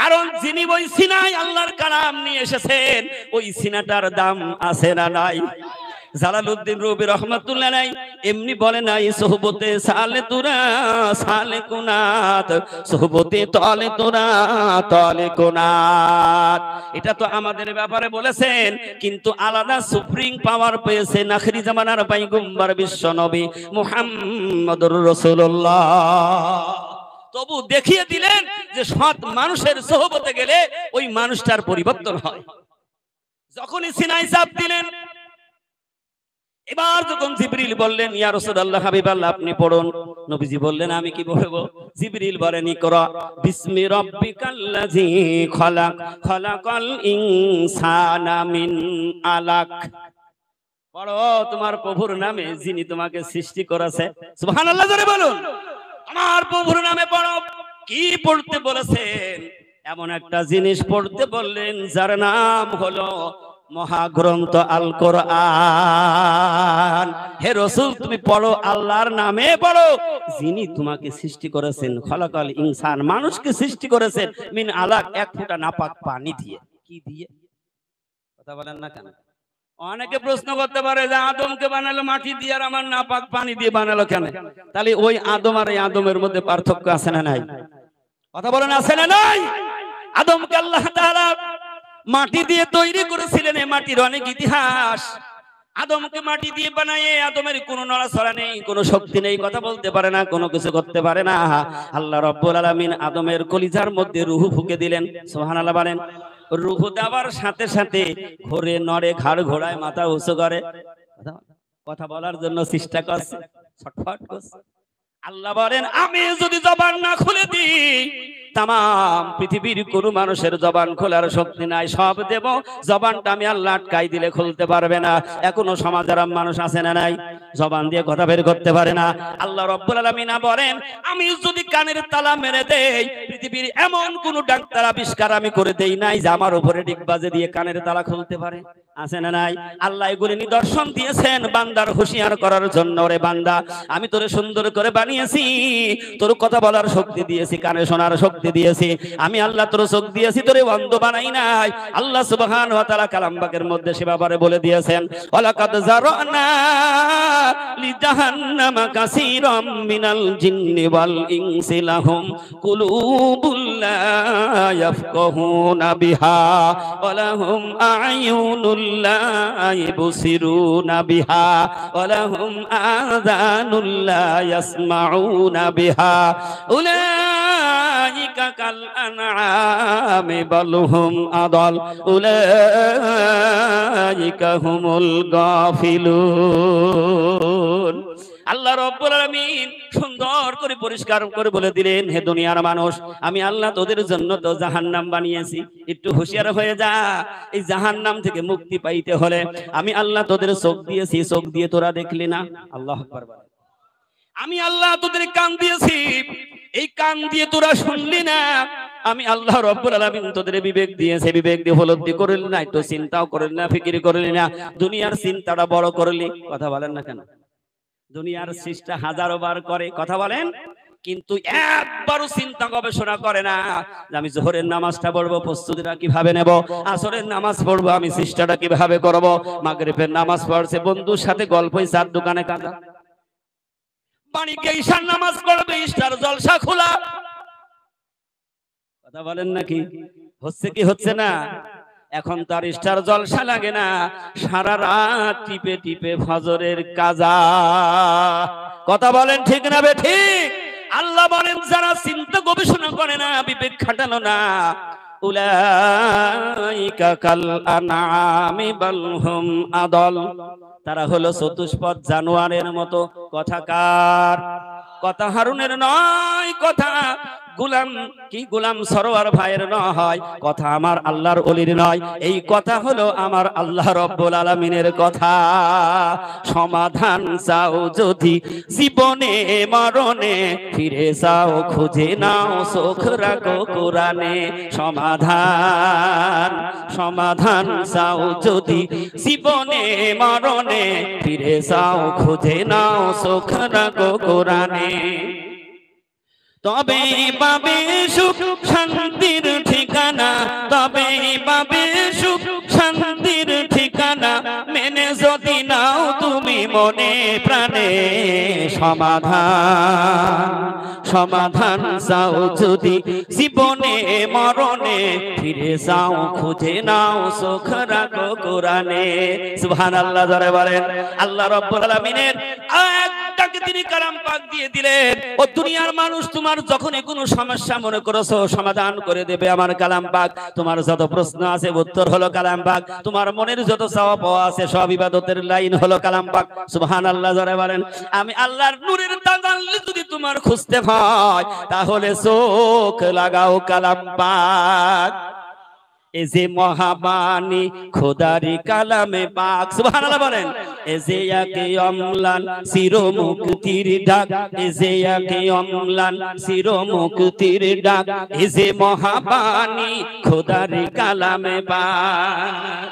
কারণ যিনি ওই সিনায় আল্লাহর কালাম নিয়ে এসেছেন ওই সিনাটার দাম আছে না নাই? জালালউদ্দিন রুবি রহমাতুল্লাহ আলাইহি এমনি বলে নাই সোহবতে সালে তোরা সালে কুনাত, সোহবতে তলে তোরা তলে কুনাত। এটা তো আমাদের ব্যাপারে বলেছেন, কিন্তু আলাদা সুপ্রিম পাওয়ার পেয়েছেন আখিরি জামানার পয়গম্বর বিশ্ব নবী মুহাম্মদুর রাসূলুল্লাহ। তবু দেখিয়ে দিলেন যে সৎ মানুষের সোহবতে গেলে ওই মানুষটার পরিবর্তন হয়। যখনই সিনায় চাপ দিলেন, এবার যখন জিবরিল বললেন ইয়া রাসূলুল্লাহ হাবিবাল্লাহ আপনি পড়ুন, নবীজি বললেন আমি কি পড়ব? জিবরিল বলেন ইকরা বিসমি রাব্বিকাল্লাযী খলাক খলাকাল ইনসানা মিন আলাক। পড়ো তোমার প্রভুর নামে যিনি তোমাকে সৃষ্টি করেছে। সুবহানাল্লাহ জোরে বলুন। আমার প্রভুর নামে পড়ো। কি পড়তে বলেছেন? এমন একটা জিনিস পড়তে বললেন যার নাম হলো মহাগ্রন্থ আল কোরআন। হে রাসূল তুমি পড়ো, আল্লাহর নামে পড়ো, যিনি তোমাকে সৃষ্টি করেছেন খলাকাল ইনসান, মানুষকে সৃষ্টি করেছেন মিন আলাক, এক ফোঁটা নাপাক পানি দিয়ে। কি দিয়ে? কথা বলেন না কেন? অনেকে প্রশ্ন করতে পারে যে আদমকে বানালো মাটি দিয়ে আর আমার নাপাক পানি দিয়ে বানালো কেন? তাহলে ওই আদম আর এই আদমের মধ্যে পার্থক্য আছে না নাই? কথা বলেন আছে না নাই? আদমকে আল্লাহ তাআলা মাটি দিয়ে তৈরি করেছিলেন, এই মাটির অনেক ইতিহাস। আদমকে মাটি দিয়ে বানায়, আদমের কোনো নড়াচড়া নেই, কোনো শক্তি নেই, কথা বলতে পারে না, কোনো কিছু করতে পারে না। আল্লাহ রাব্বুল আলামিন আদমের কলিজার মধ্যে রূহ ফুঁকে দিলেন। সুবহানাল্লাহ বলেন। রূহ দেওয়ার সাথে সাথে ঘোরে, নড়ে, ঘাড় ঘোড়ায়, মাথা উঁচু করে, কথা বলার জন্য চেষ্টা করছে, ছটফট করছে। আল্লাহ বলেন আমি যদি জবান না খুলে দিই, তামাম পৃথিবীর কোন মানুষের জবান খোলার শক্তি নাই, সব দেব, জবানটা আমি আল্লাহ আটকাই দিলে খুলতে পারবে না। এখনো সমাজের মানুষ আছে না নাই? জবান দিয়ে কথা বের করতে পারে না। আল্লাহ রাব্বুল আলামিন বলেন আমি যদি কানের তালা মেরে দেই, পৃথিবীর এমন কোন ডাক্তার আবিষ্কার আমি করে দেই নাই যে আমার উপরে ডিগবাজে দিয়ে কানের তালা খুলতে পারে। আছে না নাই? আল্লাহ এগুলি নিদর্শন দিয়েছেন বান্দার হুঁশিয়ার করার জন্য। রে বান্দা আমি তোরে সুন্দর করে বানিয়েছি, তোর কথা বলার শক্তি দিয়েছি, কানে শোনার শক্তি দিয়েছি, আমি আল্লাহ তোর চোখ দিয়েছি, তোরে অন্ধ বানাই নাই। আল্লাহ সুবহানাহু ওয়া তাআলা কালাম পাকের মধ্যে সে ব্যাপারে বলে দিয়েছেন ওয়ালাকাদ যারানা লিজাহান্নামা কাসীরাম মিনাল জিন্নি ওয়াল ইনসি লাহুম কুলুবুল লা ইয়াফকাহুনা বিহা ওয়া লাহুম আ'য়ুনুল লা ইবসিরুনা বিহা ওয়া লাহুম আযানুল লা ইয়াসমাউনা বিহা উলাইকা কাল আনআমি বাল হুম আদাল উলাইকা হুমুল গাফিলুন। আল্লাহ রাব্বুল আলামিন সুন্দর করে পরিষ্কার করে বলে দিলেন হে দুনিয়ার মানুষ, আমি আল্লাহ তোদের জন্য তো জাহান্নাম বানিয়েছি, একটু হুঁশিয়ার হয়ে যা। এই জাহান্নাম থেকে মুক্তি পাইতে হলে আমি আল্লাহ তোদের চোখ দিয়েছি, চোখ দিয়ে তোরা দেখলি না। আল্লাহু আকবার। আমি আল্লাহ তোদের কান দিয়েছি, এই কান দিয়ে তোরা শুনলি না। আমি আল্লাহ রাব্বুল আলামিন তোদের বিবেক দিয়েছে, বিবেক দিয়ে উপলব্ধি করলি না, একটু চিন্তাও করলি না, ফিকির করলি না, দুনিয়ার চিন্তাটা বড় করলি। কথা বলেন না কেন? দুনিয়ার সৃষ্টি হাজারো বার করে, কথা বলেন, কিন্তু একবারও চিন্তা গবেষণা করে না যে আমি জোহরের নামাজটা পড়বো, প্রস্তুতিটা কিভাবে নেব, আসরের নামাজ পড়বো, আমি চেষ্টাটা কিভাবে করব, মাগরিবের নামাজ পড়ছে বন্ধুর সাথে গল্পই, চার দোকানে কাঁদা, বাড়িকে ঈশার নামাজ পড়বে, ইস্টার জলসা খোলা। কথা বলেন নাকি? হচ্ছে কি হচ্ছে না? এখন তার স্টার জলসা লাগে না, সারা রাত টিপে টিপে ফজরের কাজা। কথা বলেন ঠিক না বে ঠিক? আল্লাহ বলেন যারা চিন্তা গবেষণা করে না, বিবেক খাটানো না, উলাইকা কাল আনআমি বাল হুম আদাল, তারা হলো চতুষ্পদ জানোয়ারের মতো। কথা কার কথা? হারুনের নয়, কথা গোলাম কি গোলাম সরোয়ার ভাইয়ের নয়, কথা আমার আল্লাহর ওলির নয়, এই কথা হলো আমার আল্লাহ রব্বুল আলামিনের কথা। সমাধান চাও যদি জীবনে মরণে, ফিরে যাও খুঁজে নাও চোখ রাখো কোরআনে। সমাধান সমাধান চাও যদি জীবনে মরণে, ফিরে যাও খুঁজে নাও চোখ রাখো কোরআনে। তবে পাবে সুখ শান্তির ঠিকানা, তবে পাবে সুখ শান্তির ঠিকানা, মেনে যদি নাও তুমি মনে প্রাণে। সমাধান সমাধান চাও যদি জীবনে মরণে, ফিরে যাও খুঁজে নাও চোখ রাখো কোরআনে। সুবহানাল্লাহ জোরে বলেন। আল্লাহ রাব্বুল আলামিনের একটাকে তিনি কালাম পাক দিয়ে দিলেন। ও দুনিয়ার মানুষ, তোমার যখনই কোনো সমস্যা মনে করছো সমাধান করে দেবে আমার কালাম পাক। তোমার যত প্রশ্ন আছে উত্তর হলো কালাম পাক। তোমার মনের যত চাওয়া পাওয়া আছে সব ইবাদতের লাইন হলো কালাম পাক। সুবহানাল্লাহ জোরে বলেন। আমি আল্লাহর নূরের তাজাল্লি যদি তোমার খুঁজতে হয়, তাহলে চোখ লাগাও কালাম পাক। এ যে মহাবাণী খোদারি কালামে পাক। সুবহানাল্লাহ বলেন। এ যে একে অম্লান চির মুক্তির ডাক, এ যে একে অম্লান চির মুক্তির ডাক, এ যে মহাবাণী খোদারি কালামে পাক।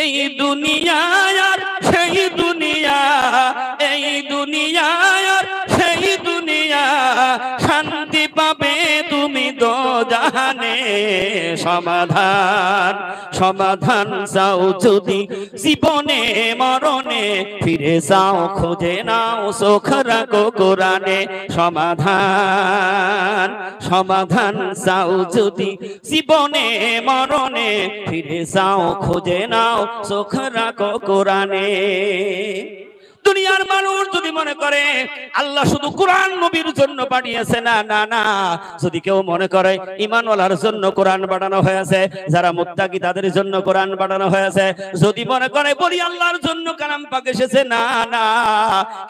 এই দুনিয়া আর সেই দুনিয়া, এই দুনিয়া আর সেই দুনিয়া, শান্তি পাবে তুমি দোজাহানে। সমাধান সমাধান চাও যদি জীবনে মরণে, ফিরে যাও খুঁজে নাও চোখ রাখো কোরআনে। সমাধান সমাধান চাও যদি জীবনে মরণে, ফিরে যাও খুঁজে নাও চোখ রাখো কোরআনে। দুনিয়ার মানুষ যদি মনে করে আল্লাহ শুধু কোরআন নবীর জন্য পাঠিয়েছে, না না না। যদি কেউ মনে করে ঈমানওয়ালার জন্য কোরআন পাঠানো হয়েছে, যারা মুত্তাকি তাদের জন্য কোরআন পাঠানো হয়েছে, যদি মনে করে বলি আল্লাহর জন্য কালাম পাক এসেছে, না না।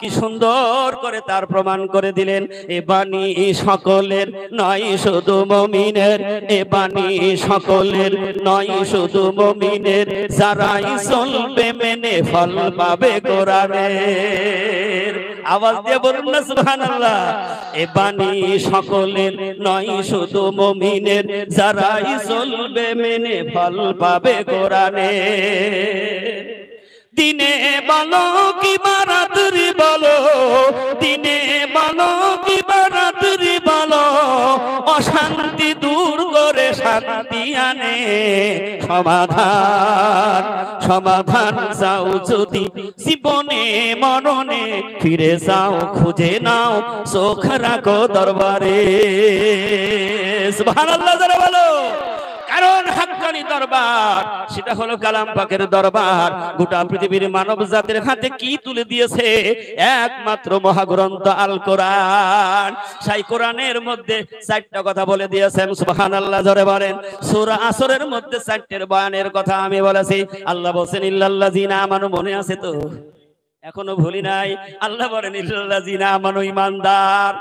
কি সুন্দর করে তার প্রমাণ করে দিলেন। এ বাণী সকলের নয় শুধু মুমিনের, এ বাণী সকলের নয় শুধু মুমিনের, যারাই চলবে মেনে ফল পাবে কোরআনে। আওয়াজ দিয়ে বলুন না সুবহানাল্লাহ। এ বাণী সকলের নয় শুধু মুমিনের, যারাই চলবে মেনে ফল পাবে কোরআনে। দিনে বলো কি রাত্রি বলো, দিনে বলো কি রাত্রি বলো, অশান্তি দূর করে শান্তি আনে। সমাধান সমাধান চাও যদি জীবনে মরণে, ফিরে যাও খুঁজে নাও চোখ রাখো দরবারে। সুবহানাল্লাহ যারা বলো। কারণ হাক্কানি দরবার সেটা হলো কালাম পাকের দরবার। গোটা পৃথিবীর মানব জাতির হাতে কি তুলে দিয়েছে? একমাত্র মহাগ্রন্থ আল কোরআন। সেই কোরআনের মধ্যে 4টা কথা বলে দিয়েছেন। সুবহানাল্লাহ জোরে বলেন। সূরা আসরের মধ্যে 4টের বয়ানের কথা আমি বলেছি। আল্লাহ বলেন ইল্লাল্লাযিনা আমানু, মনে আছে তো? এখনো ভুলি নাই। আল্লাহ বলেন ইল্লাল্লাযিনা আমানু, ঈমানদার।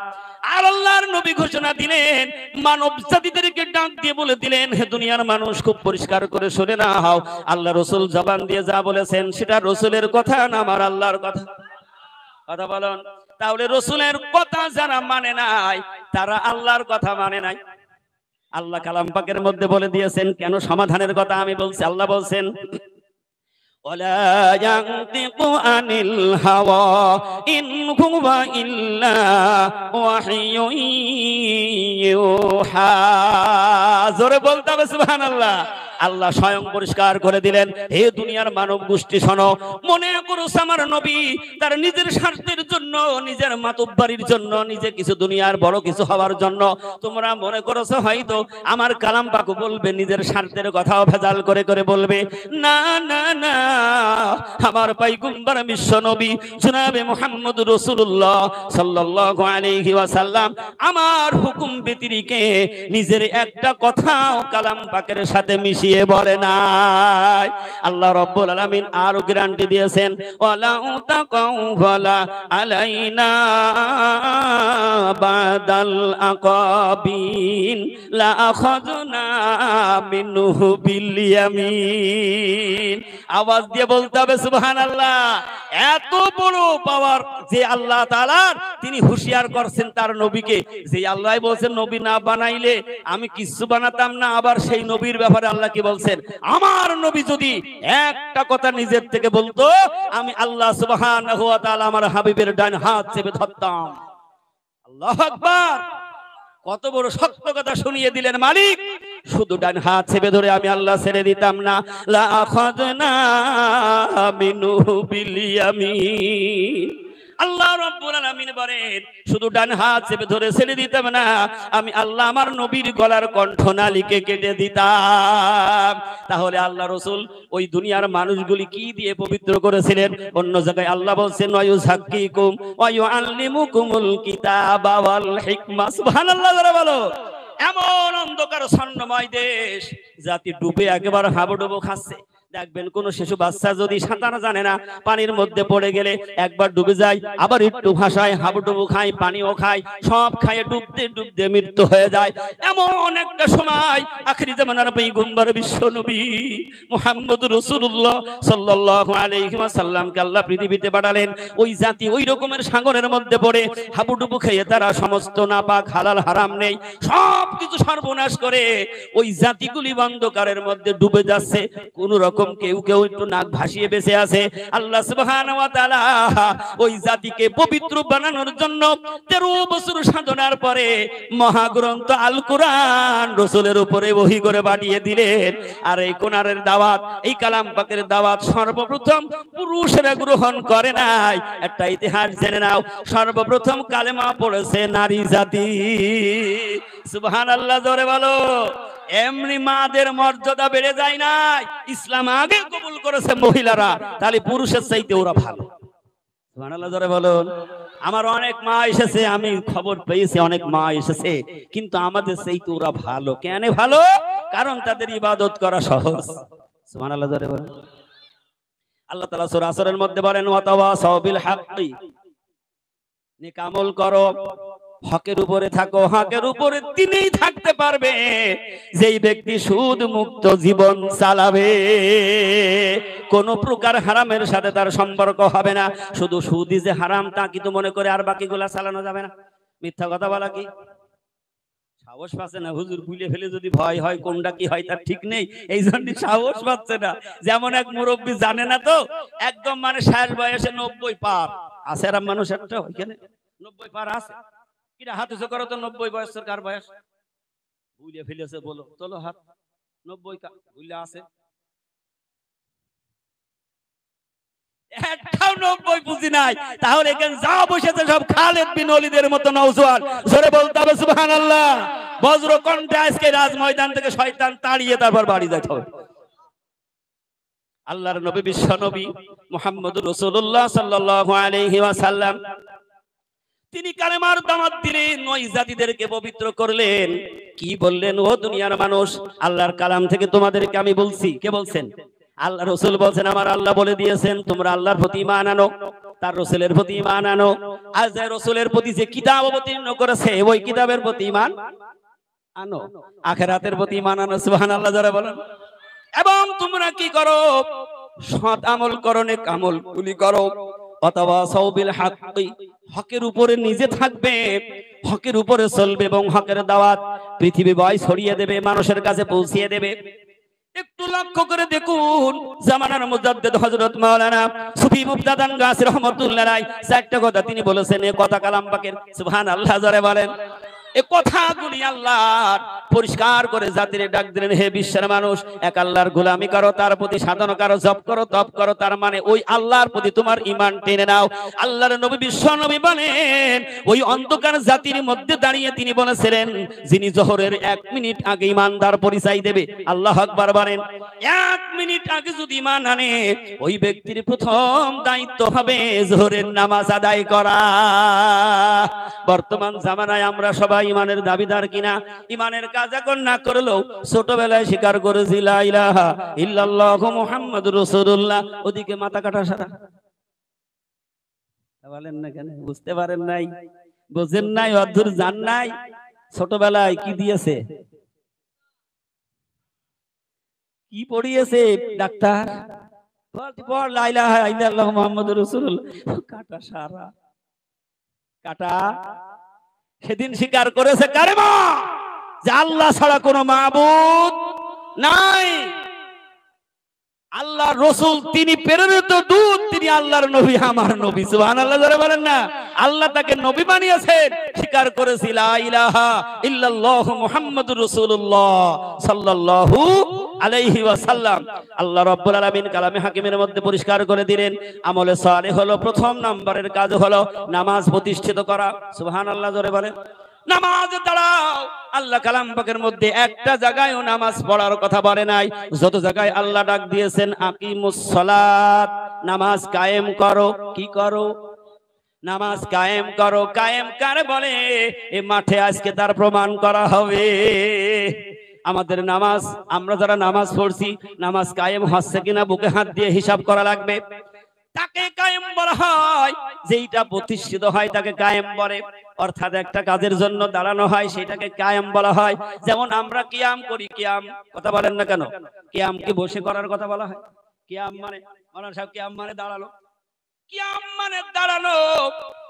আর আল্লাহর নবী ঘোষণা দিলেন, মানব জাতিদেরকে ডাক দিয়ে বলে দিলেন, হে দুনিয়ার মানুষ, খুব পরিষ্কার করে শুনে নাও। আল্লাহ রাসূল জবান দিয়ে যা বলেছেন সেটা রাসূলের কথা না আমার আল্লাহর কথা? কথা বলুন। তাহলে রাসূলের কথা যারা মানে নাই, তারা আল্লাহর কথা মানে নাই। আল্লাহ কালাম পাকের মধ্যে বলে দিয়েছেন। কেন সমাধানের কথা আমি বলছি? আল্লাহ বলছেন ওয়ালা ইয়ানতিকু আনিল হাওয়া ইন হুয়া ইল্লা ওয়াহিয়ুন ইউহা। জোরে বলতে হবে সুবহানাল্লাহ। আল্লাহ স্বয়ং পরিষ্কার করে দিলেন, হে দুনিয়ার মানব গোষ্ঠী শোনো, মনে করো আমার নবী তার নিজের স্বার্থের জন্য, নিজের মাতব্বরির জন্য, নিজে কিছু দুনিয়ার বড় কিছু হওয়ার জন্য তোমরা মনে করছো হয়তো আমার কালাম পাক বলবে নিজের স্বার্থের কথাও ভেজাল করে করে বলবে। না না না, আমার পয়গম্বর বিশ্ব নবী জনাবে মুহাম্মদ রাসূলুল্লাহ সাল্লাল্লাহু আলাইহি ওয়াসাল্লাম আমার হুকুম ব্যতিরেকে নিজের একটা কথাও কালাম পাকের সাথে মিশিয়ে বলে নাই। আল্লাহ রাব্বুল আলামিন আরো গ্যারান্টি দিয়েছেন, ওয়ালা তাকাওলা আলাইনা বাদাল আকাবিন লা আখাযনা মিনহু বিল ইয়ামিন। আওয়াজ দিয়ে বলতে হবে সুবহানাল্লাহ। এত বড় পাওয়ার যে আল্লাহ তাআলার, তিনি হুঁশিয়ার করছেন তার নবীকে, যে আল্লাহ বলছেন নবী না বানাইলে আমি কিছু বানাতাম না। আবার সেই নবীর ব্যাপারে আল্লাহ কি বলছেন, আমার নবী যদি একটা কথা নিজের থেকে বলতো, আমি আল্লাহ সুবহানাহু ওয়া তাআলা আমার হাবিবের ডান হাত চেপে ধরতাম। আল্লাহু আকবার। কত বড় সত্য কথা শুনিয়ে দিলেন মালিক। শুধু ডান হাত চেপে ধরে আমি আল্লাহ ছেড়ে দিতাম না, লা আখাযনা মিনহু বিল ইয়ামিন। আল্লাহ রাব্বুল আলামিন বলেন শুধু ডান হাত চেপে ধরে ছেড়ে দিতাম না, আমি আল্লাহ আমার নবীর গলার কণ্ঠনালীকে কেটে দিতাম। তাহলে আল্লাহ রাসূল ওই দুনিয়ার মানুষগুলি কি দিয়ে পবিত্র করেছিলেন? অন্য জায়গায় আল্লাহ বলছেন ওয়ায়ুযাক্কিকুম ওয়া ইউআল্লিমুকুমুল কিতাবা ওয়াল হিকমা। সুবহানাল্লাহ যারা বলো। এমন অন্ধকার স্বর্ণময় দেশ, জাতি ডুবে একেবারে হাবুডুবু খাচ্ছে। দেখবেন কোন শিশু বাচ্চা যদি সাঁতার জানে না, পানির মধ্যে পড়ে গেলে একবার ডুবে যায়, আবার একটু ভাসায়, হাবুডুবু খায়, পানিও খায়, সব খায়, ডুবতে ডুবতে মৃত্যু হয়ে যায়। এমন একটা সময় আখিরি জামানার পয়গম্বর বিশ্ব নবী মুহাম্মদ রাসূলুল্লাহ সাল্লাল্লাহু আলাইহি ওয়াসাল্লামকে আল্লাহ পৃথিবীতে পাঠালেন। ওই জাতি ওই রকমের সাগরের মধ্যে পড়ে হাবুডুবু খেয়ে তারা সমস্ত নাপাক হালাল হারাম নেই সব কিছু সর্বনাশ করে ওই জাতিগুলি অন্ধকারের মধ্যে ডুবে যাচ্ছে। কোন রকম কেউ কেউ একটু নাক ভাসিয়ে বেঁচে আছে। আল্লাহ সুবহানাহু ওয়া তাআলা ওই জাতিকে পবিত্র বানানোর জন্য 13 বছর সাধনার পরে মহাগ্রন্থ আল কোরআন রাসূলের উপরে ওহী করে পাঠিয়ে দিলেন। আর এই কোরআনের দাওয়াত, এই কালাম পাকের দাওয়াত সর্বপ্রথম পুরুষেরা গ্রহণ করে নাই। একটা ইতিহাস জেনে নাও, সর্বপ্রথম কালেমা পড়েছে নারী জাতি। সুবহানাল্লাহ জোরে বলো। এমনি মাদের মর্যাদা বেড়ে যায় নাই, ইসলাম আগে কবুল করেছে মহিলারা, তাহলে পুরুষের চাইতে ওরা ভালো। সুবহানাল্লাহ জোরে বলুন। আমার অনেক মা এসেছে, আমি খবর পেয়েছি অনেক মা এসেছে, কিন্তু আমাদের চাইতে ওরা ভালো। কেন ভালো? কারণ তাদের ইবাদত করা সহজ। সুবহানাল্লাহ জোরে বলুন। আল্লাহ তাআলা সূরা আসরের মধ্যে বলেন ওয়াতাওয়াসাউ বিল হাক্কি, নেক আমল করো, হকের উপরে থাকো। হকের উপরে তিনিই থাকতে পারবে যেই ব্যক্তি সুদ মুক্ত জীবন চালাবে, কোন প্রকার হারামের সাথে তার সম্পর্ক হবে না। শুধু সুদই যে হারাম তা কিন্তু মনে করে আর বাকিগুলা চালানো যাবে না। মিথ্যা কথা বলা কি সাহস পাচ্ছে না। হুজুর ভুলে ফেলে যদি ভয় হয় কোনটা কি হয় তার ঠিক নেই, এই জন্য সাহস পাচ্ছে না। যেমন এক মুরব্বী জানে না তো, একদম মানে শেষ বয়সে 90 পার আছে। আর মানুষ একটা ওইখানে 90 পার আছে, কিরা হাত উঁচু করো তো। 90 বয়সের কার বয়স? ভুলে ফেলেছে বলো, চলো হাত। 90 ভুলে আছে, একটাও 90 বুঝি নাই। তাহলে এখানে যা বসেছে সব খালেদ বিন ওলীদের মতো নওজোয়ান। জোরে বলতে হবে সুবহানাল্লাহ। বজ্র কণ্ঠে আজকে রাজ ময়দান থেকে শয়তান তাড়িয়ে তারপর বাড়ি যেতে হবে। আল্লাহর নবী বিশ্ব নবী মুহাম্মদুর রাসূলুল্লাহ সাল্লাল্লাহু আলাইহি ওয়াসাল্লাম তিনি কালেমার দাওয়াত দিলেন, ওই জাতিদেরকে পবিত্র করলেন। কি বললেন? ও দুনিয়ার মানুষ, আল্লাহর কালাম থেকে তোমাদেরকে আমি বলছি। কে বলছেন? আল্লাহ রাসূল বলছেন আমার আল্লাহ বলে দিয়েছেন তোমরা আল্লাহর প্রতি ঈমান আনো, তার রাসূলের প্রতি ঈমান আনো। আর যে রাসূলের প্রতি যে কিতাব অবতীর্ণ করেছে ওই কিতাবের প্রতি ঈমান আনো, আখিরাতের প্রতি ঈমান আনো। সুবহানাল্লাহ যারা বলেন। এবং তোমরা কি করো? সৎ আমল করো, নেক আমল গুলি করো। ওয়াতাওয়াসাউ বিল হাক্কি, হকের উপরে নিজে থাকবে, হকের উপরে চলবে এবং হকের দাওয়াত পৃথিবী বয় ছড়িয়ে দেবে, মানুষের কাছে পৌঁছিয়ে দেবে। একটু লক্ষ্য করে দেখুন, জামানার মুজাদ্দিদ হযরত মাওলানা সুফি মুফতাদান গাছী রাহমাতুল্লাহ আলাইহি চারটা কথা তিনি বলেছেন। এই কথা কালাম পাকের। সুবহানাল্লাহ জোরে বলেন। এই কথাগুলি আল্লাহ পরিষ্কার করে জাতির ডাক দিলেন, হে বিশ্বের মানুষ, এক আল্লাহর গোলামি করো, তার প্রতি সাধনা করো, জপ করো, তপ করো। তার মানে ওই আল্লাহর প্রতি তোমার ঈমান টেনে নাও। আল্লাহর নবী বিশ্ব নবী বলেন, ওই অন্ধকার জাতির মধ্যে দাঁড়িয়ে তিনি বলেছিলেন, যিনি জোহরের 1 মিনিট আগে ঈমানদার পরিচয় দেবে, আল্লাহু আকবার বলেন, 1 মিনিট আগে যদি ঈমান আনে, ওই ব্যক্তির প্রথম দায়িত্ব হবে জোহরের নামাজ আদায় করা। বর্তমান জামানায় আমরা সবাই ঈমানের দাবিদার কিনা? ঈমানের কাজ এখন না করলেও ছোটবেলায় স্বীকার করেছি লা ইলাহা ইল্লাল্লাহু মুহাম্মাদুর রাসূলুল্লাহ, ওদিকে মাথা কাটা সারা। বলেন না কেন? বুঝতে পারেন নাই, বুঝেন নাই, অধুর জান নাই। ছোটবেলায় কি দিয়েছে, কি পড়িয়েছে ডাক্তার? পড় লা ইলাহা ইল্লাল্লাহু মুহাম্মাদুর রাসূলুল্লাহ, কাটা সারা কাটা। সেদিন স্বীকার করেছে কালেমা যে আল্লাহ ছাড়া কোনো মাবুদ নাই, আল্লাহ রসুল তিনি প্রেরিত দূত, তিনি আল্লাহর নবী, আমার নবী। সুবহানাল্লাহ যারা বলেন না, আল্লাহ তাকে নবী বানিয়েছেন। স্বীকার করেছি লা ইলাহা ইল্লাল্লাহু মুহাম্মাদুর রাসূলুল্লাহ সাল্লাল্লাহু আলাইহি ওয়াসাল্লাম। আল্লাহ রাব্বুল আলামিন কালামে হাকিমের মধ্যে পরিষ্কার করে দিলেন, আমলে সালেহ হলো প্রথম নম্বরের কাজ হলো নামাজ প্রতিষ্ঠিত করা। সুবহানাল্লাহ জোরে বলেন। নামাজ দাঁড়াও। আল্লাহ কালাম পাকের মধ্যে একটা জায়গায়ও নামাজ পড়ার কথা বলে নাই। যত জায়গায় আল্লাহ ডাক দিয়েছেন আকিমুস সালাত, নামাজ কায়েম করো। কি করো? নামাজ কায়েম করো। কায়েম কারে বলে? এই মাঠে আজকে তার প্রমাণ করা হবে। আমাদের নামাজ, আমরা যারা নামাজ পড়ছি, নামাজ কায়েম হচ্ছে কিনা বুকে হাত দিয়ে হিসাব করা লাগবে। তাকে কায়েম বলা হয়, যেইটা প্রতিষ্ঠিত হয় তাকে কায়েম বলে। অর্থাৎ একটা কাজের জন্য দাঁড়ানো হয় সেটাকে কায়েম বলা হয়। যেমন আমরা কিয়াম করি, কিয়াম কথা বলেন না কেন? কিয়াম কি বসে করার কথা বলা হয়? কিয়াম মানে মাওলানা সাহেব, কিয়াম মানে দাঁড়ানো, কিয়াম মানে দাঁড়ানো।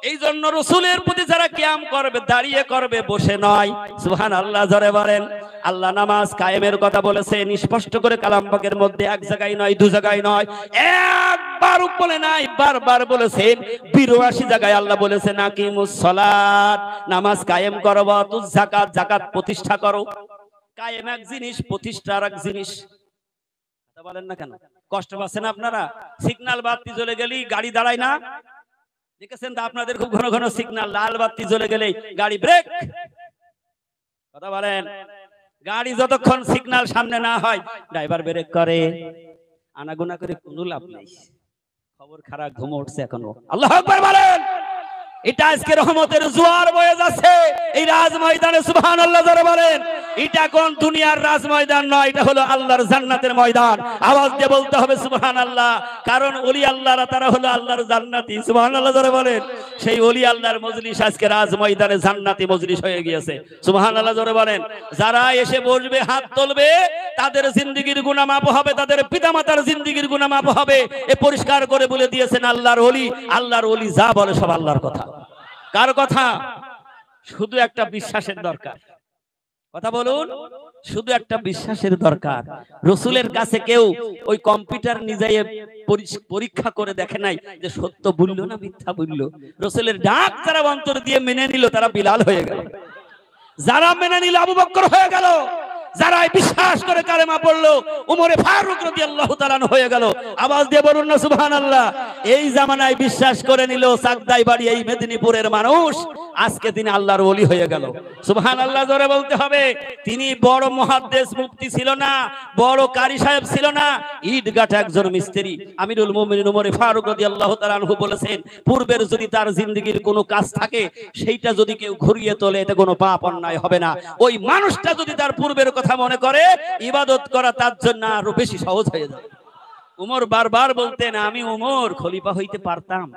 এই জন্য রাসূলের প্রতি যারা কিয়াম করবে দাঁড়িয়ে করবে, বসে নয়। সুবহানাল্লাহ জোরে বলেন। আল্লাহ নামাজ কায়েমের কথা বলেছেন স্পষ্ট করে কালাম পাকের মধ্যে, এক জায়গায় নয়, দু জায়গায় নয়, একবার বলে নাই, বারবার বলেছেন। 82 জায়গায় আল্লাহ বলেছেন আকিমুস সালাত, নামাজ কায়েম করো। ওয়াতুজ যাকাত, যাকাত প্রতিষ্ঠা করো। কায়েম এক জিনিস, প্রতিষ্ঠা আর এক জিনিস। কথা বলেন না কেন? কষ্ট পাচ্ছেন আপনারা? সিগন্যাল বাতি জ্বলে গেলেই গাড়ি দাঁড়ায় না, দেখেছেন তো আপনাদের? খুব ঘন ঘন সিগন্যাল, লাল বাতি জ্বলে গেলেই গাড়ি ব্রেক। কথা বলেন। গাড়ি যতক্ষণ সিগন্যাল সামনে না হয় ড্রাইভার ব্রেক করে। আনাগোনা করে কোনো লাভ নেই। খবর খারাপ, ঘুম উঠছে এখনো। আল্লাহু আকবার বলেন। এটা আজকে রহমতের জোয়ার বয়ে যাচ্ছে এই রাজ ময়দানে। সুবহানাল্লাহ যারা বলেন। এটা কোন দুনিয়ার রাজ ময়দান নয়, এটা হলো আল্লাহর জান্নাতের ময়দান। আওয়াজ দিয়ে বলতে হবে সুবহানাল্লাহ, কারণ ওলি আল্লাহরা তারা হলো আল্লাহর জান্নাতি। সুবহানাল্লাহ যারা বলেন। সেই ওলি আল্লাহর মজলিস আজকে রাজ ময়দানে জান্নাতি মজলিস হয়ে গিয়েছে। সুবহানাল্লাহ যারা বলেন। যারা এসে বসবে, হাত তুলবে, তাদের জিন্দেগীর গুনাহ মাফ হবে, তাদের পিতামাতার জিন্দেগীর গুনাহ মাফ হবে। এ পরিষ্কার করে বলে দিয়েছেন আল্লাহর ওলি। আল্লাহর ওলি যা বলে সব আল্লাহর কথা। কার কথা? শুধু একটা বিশ্বাসের দরকার। কথা বলুন। শুধু একটা বিশ্বাসের দরকার। রাসূলের কাছে কেউ ওই কম্পিউটার নিজে পরীক্ষা করে দেখে নাই যে সত্য বললো না মিথ্যা বললো। রাসূলের ডাক যারা অন্তর দিয়ে মেনে নিল তারা বিলাল হয়ে গেল, যারা মেনে নিল আবু বকর হয়ে গেল, যারা বিশ্বাস করে কালেমা পড়লো উমরে ফারুক রাদিয়াল্লাহু তাআলা আনহু হয়ে গেল। আওয়াজ দিয়ে বলুন না সুবহানাল্লাহ। এই জামানায় বিশ্বাস করে নিল চাকদাই বাড়ি এই মেদিনীপুরের মানুষ, আজকে তিনি আল্লাহর ওলি হয়ে গেল। সুবহানাল্লাহ জোরে বলতে হবে। তিনি বড় মুহাদ্দিস মুফতি ছিল না, বড় কারি সাহেব ছিল না, ইট গাঁথা একজন মিস্ত্রি। আমিরুল মুমিনিন উমরে ফারুক রাদিয়াল্লাহু তাআলা আনহু বলেছেন, পূর্বের যদি তার জিন্দেগীর কোনো কাজ থাকে সেইটা যদি কেউ ঘুরিয়ে তোলে এতে কোনো পাপ অন্যায় হবে না। ওই মানুষটা যদি তার পূর্বের কথা মনে করে ইবাদত করা তার জন্য আরো বেশি সহজ হয়ে যাবে। উমর বারবার বলতেন, আমি উমর খলিফা হইতে পারতাম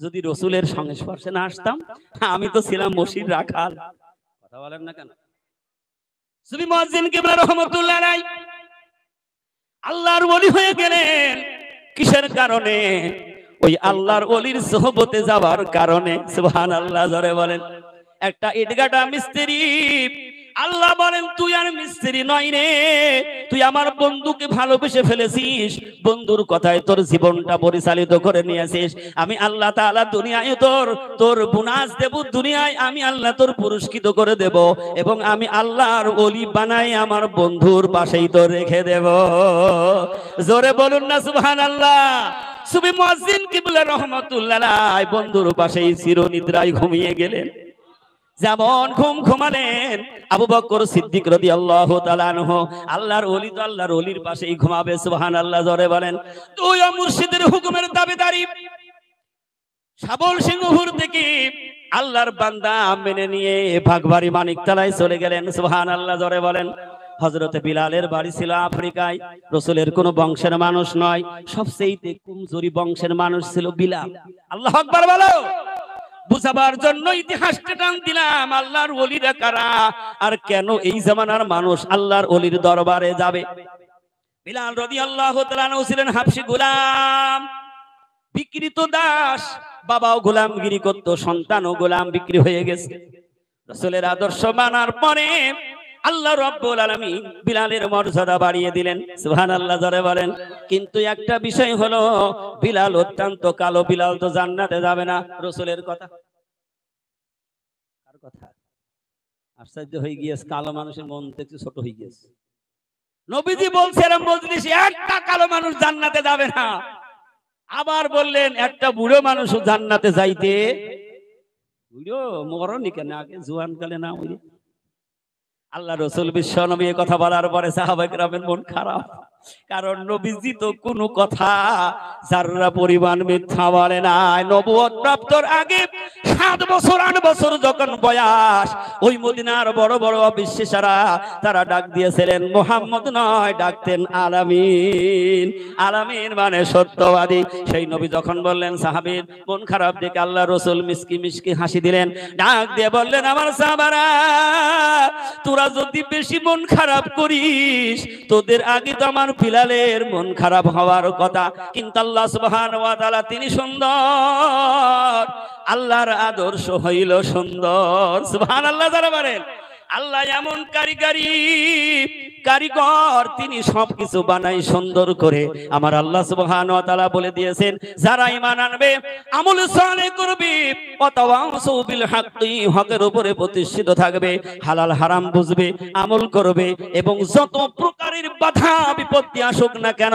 যদি রাসূলের সংস্পর্শে না আসতাম। আমি তো ছিলাম মসজিদ রাখাল। কথা বলেন না কেন? সুবি মুয়াজ্জিন কিবলা রাহমাতুল্লাহ আলাইহি আল্লাহর ওলি হয়ে গেলেন কিসের কারণে? ওই আল্লাহর ওলির সোহবতে যাওয়ার কারণে। সুবহানাল্লাহ জোরে বলেন। একটা ইটগাটা মিস্ত্রি আল্লাহ বলেন তুই আর মিস্ত্রি নয় রে, তুই আমার বন্ধুকে ভালোবেসে ফেলেছিস, বন্ধুর কথায় তোর জীবনটা পরিচালিত করে নিয়েছিস। আমি আল্লাহ তাআলা দুনিয়ায় তোর বোনাস দেব, দুনিয়ায় আমি আল্লাহ তোর পুরস্কৃত করে দেব, এবং আমি আল্লাহর ওলি বানাই আমার বন্ধুর পাশেই তো রেখে দেব। জোরে বলুন না সুবহানাল্লাহ। সুবি মুয়াজ্জিন কিবলা রহমাতুল্লাহ আলাইহি বন্ধুর পাশেই চিরনিদ্রায় ঘুমিয়ে গেলেন। যেমন ঘুম ঘুমালেন আবু বকর সিদ্দিক রাদিয়াল্লাহু তাআলা আনহু, আল্লাহর ওলি তো আল্লাহর ওলির পাশেই ঘুমাবে। সুবহানাল্লাহ জোরে বলেন। তুই মুর্শিদের হুকুমের দাবিদারি শাবল সিংহপুর থেকে আল্লাহর বান্দা মেনে নিয়ে ভাগবাড়ি মানিকতলায় চলে গেলেন। সুবহানাল্লাহ জোরে বলেন। হযরতে বিলালের বাড়ি ছিল আফ্রিকায়, রাসূলের কোন বংশের মানুষ নয়, সবচেয়ে কমজোরি বংশের মানুষ ছিল বিলাল। আল্লাহু আকবার বলো। বুঝাবার জন্য ইতিহাসটা টান দিলাম, আল্লাহর ওলিরা কারা আর কেন এই জামানার মানুষ আল্লাহর ওলির দরবারে যাবে। বিলাল রাদিয়াল্লাহু তাআলা আনহু ছিলেন হাবশী গোলাম, বিক্রিত দাস। বাবাও গোলামগিরি করত, সন্তানও গোলাম বিক্রি হয়ে গেছে। রাসূলের আদর্শ মানার পরে আল্লাহ রাব্বুল আলামিন বিলালের মর্যাদা বাড়িয়ে দিলেন। সুবহানাল্লাহ জোরে বলেন। কিন্তু একটা বিষয় হলো, বিলাল অত্যন্ত কালো, বিলাল তো জান্নাতে যাবে না। রাসূলের কথা, কার কথা? আশ্চর্য হয়ে গিয়েছে, কালো মানুষের মন দেখতে ছোট হয়ে গিয়েছে। নবীজি বলছেন মজলিসে একটা কালো মানুষ জান্নাতে যাবে না। আবার বললেন একটা বুড়ো মানুষ জান্নাতে যাইতে। বুড়ো মরণই কেন, আগে জোয়ান কালে না হইলে। আল্লাহ রাসূল বিশ্ব নবী এই কথা বলার পরে সাহাবায়ে কেরামের মন খারাপ, কারণ নবীজি তো কোনো কথা যারা পরিমাণ মিথ্যা বলে না। নবুয়ত প্রাপ্তর আগে 7 বছর 8 বছর যখন বয়স, ওই মদিনার বড় বড় অবিশ্বাসীরা তারা ডাক দিয়েছিলেন মুহাম্মদ নয়, ডাকতেন আলামিন। আলামিন মানে সত্যবাদী। সেই নবী যখন বললেন সাহাবীর মন খারাপ দেখে আল্লাহ রাসূল মিষ্টি মিষ্টি হাসি দিলেন, ডাক দিয়ে বললেন আমার সাহাবারা, তোরা যদি বেশি মন খারাপ করিস, তোদের আগে তো আমার বিলালের মন খারাপ হওয়ার কথা, কিন্তু আল্লাহ সুবহানাহু ওয়া তাআলা তিনি সুন্দর, আল্লাহর আদর্শ হইল সুন্দর। সুবহানাল্লাহ যারা বলেন। আল্লাহ এমন কারিগর, তিনি সবকিছু বানাই সুন্দর করে। আমার আল্লাহ সুবহানাহু ওয়া তাআলা বলে দিয়েছেন, যারা ঈমান আনবে, আমল সালেহ করবে, ওয়াতাওয়াসু বিল হাক্কি, হকের উপরে প্রতিষ্ঠিত থাকবে, হালাল হারাম বুঝবে, আমল করবে, এবং যত প্রকারের বাধা বিপত্তি আসুক না কেন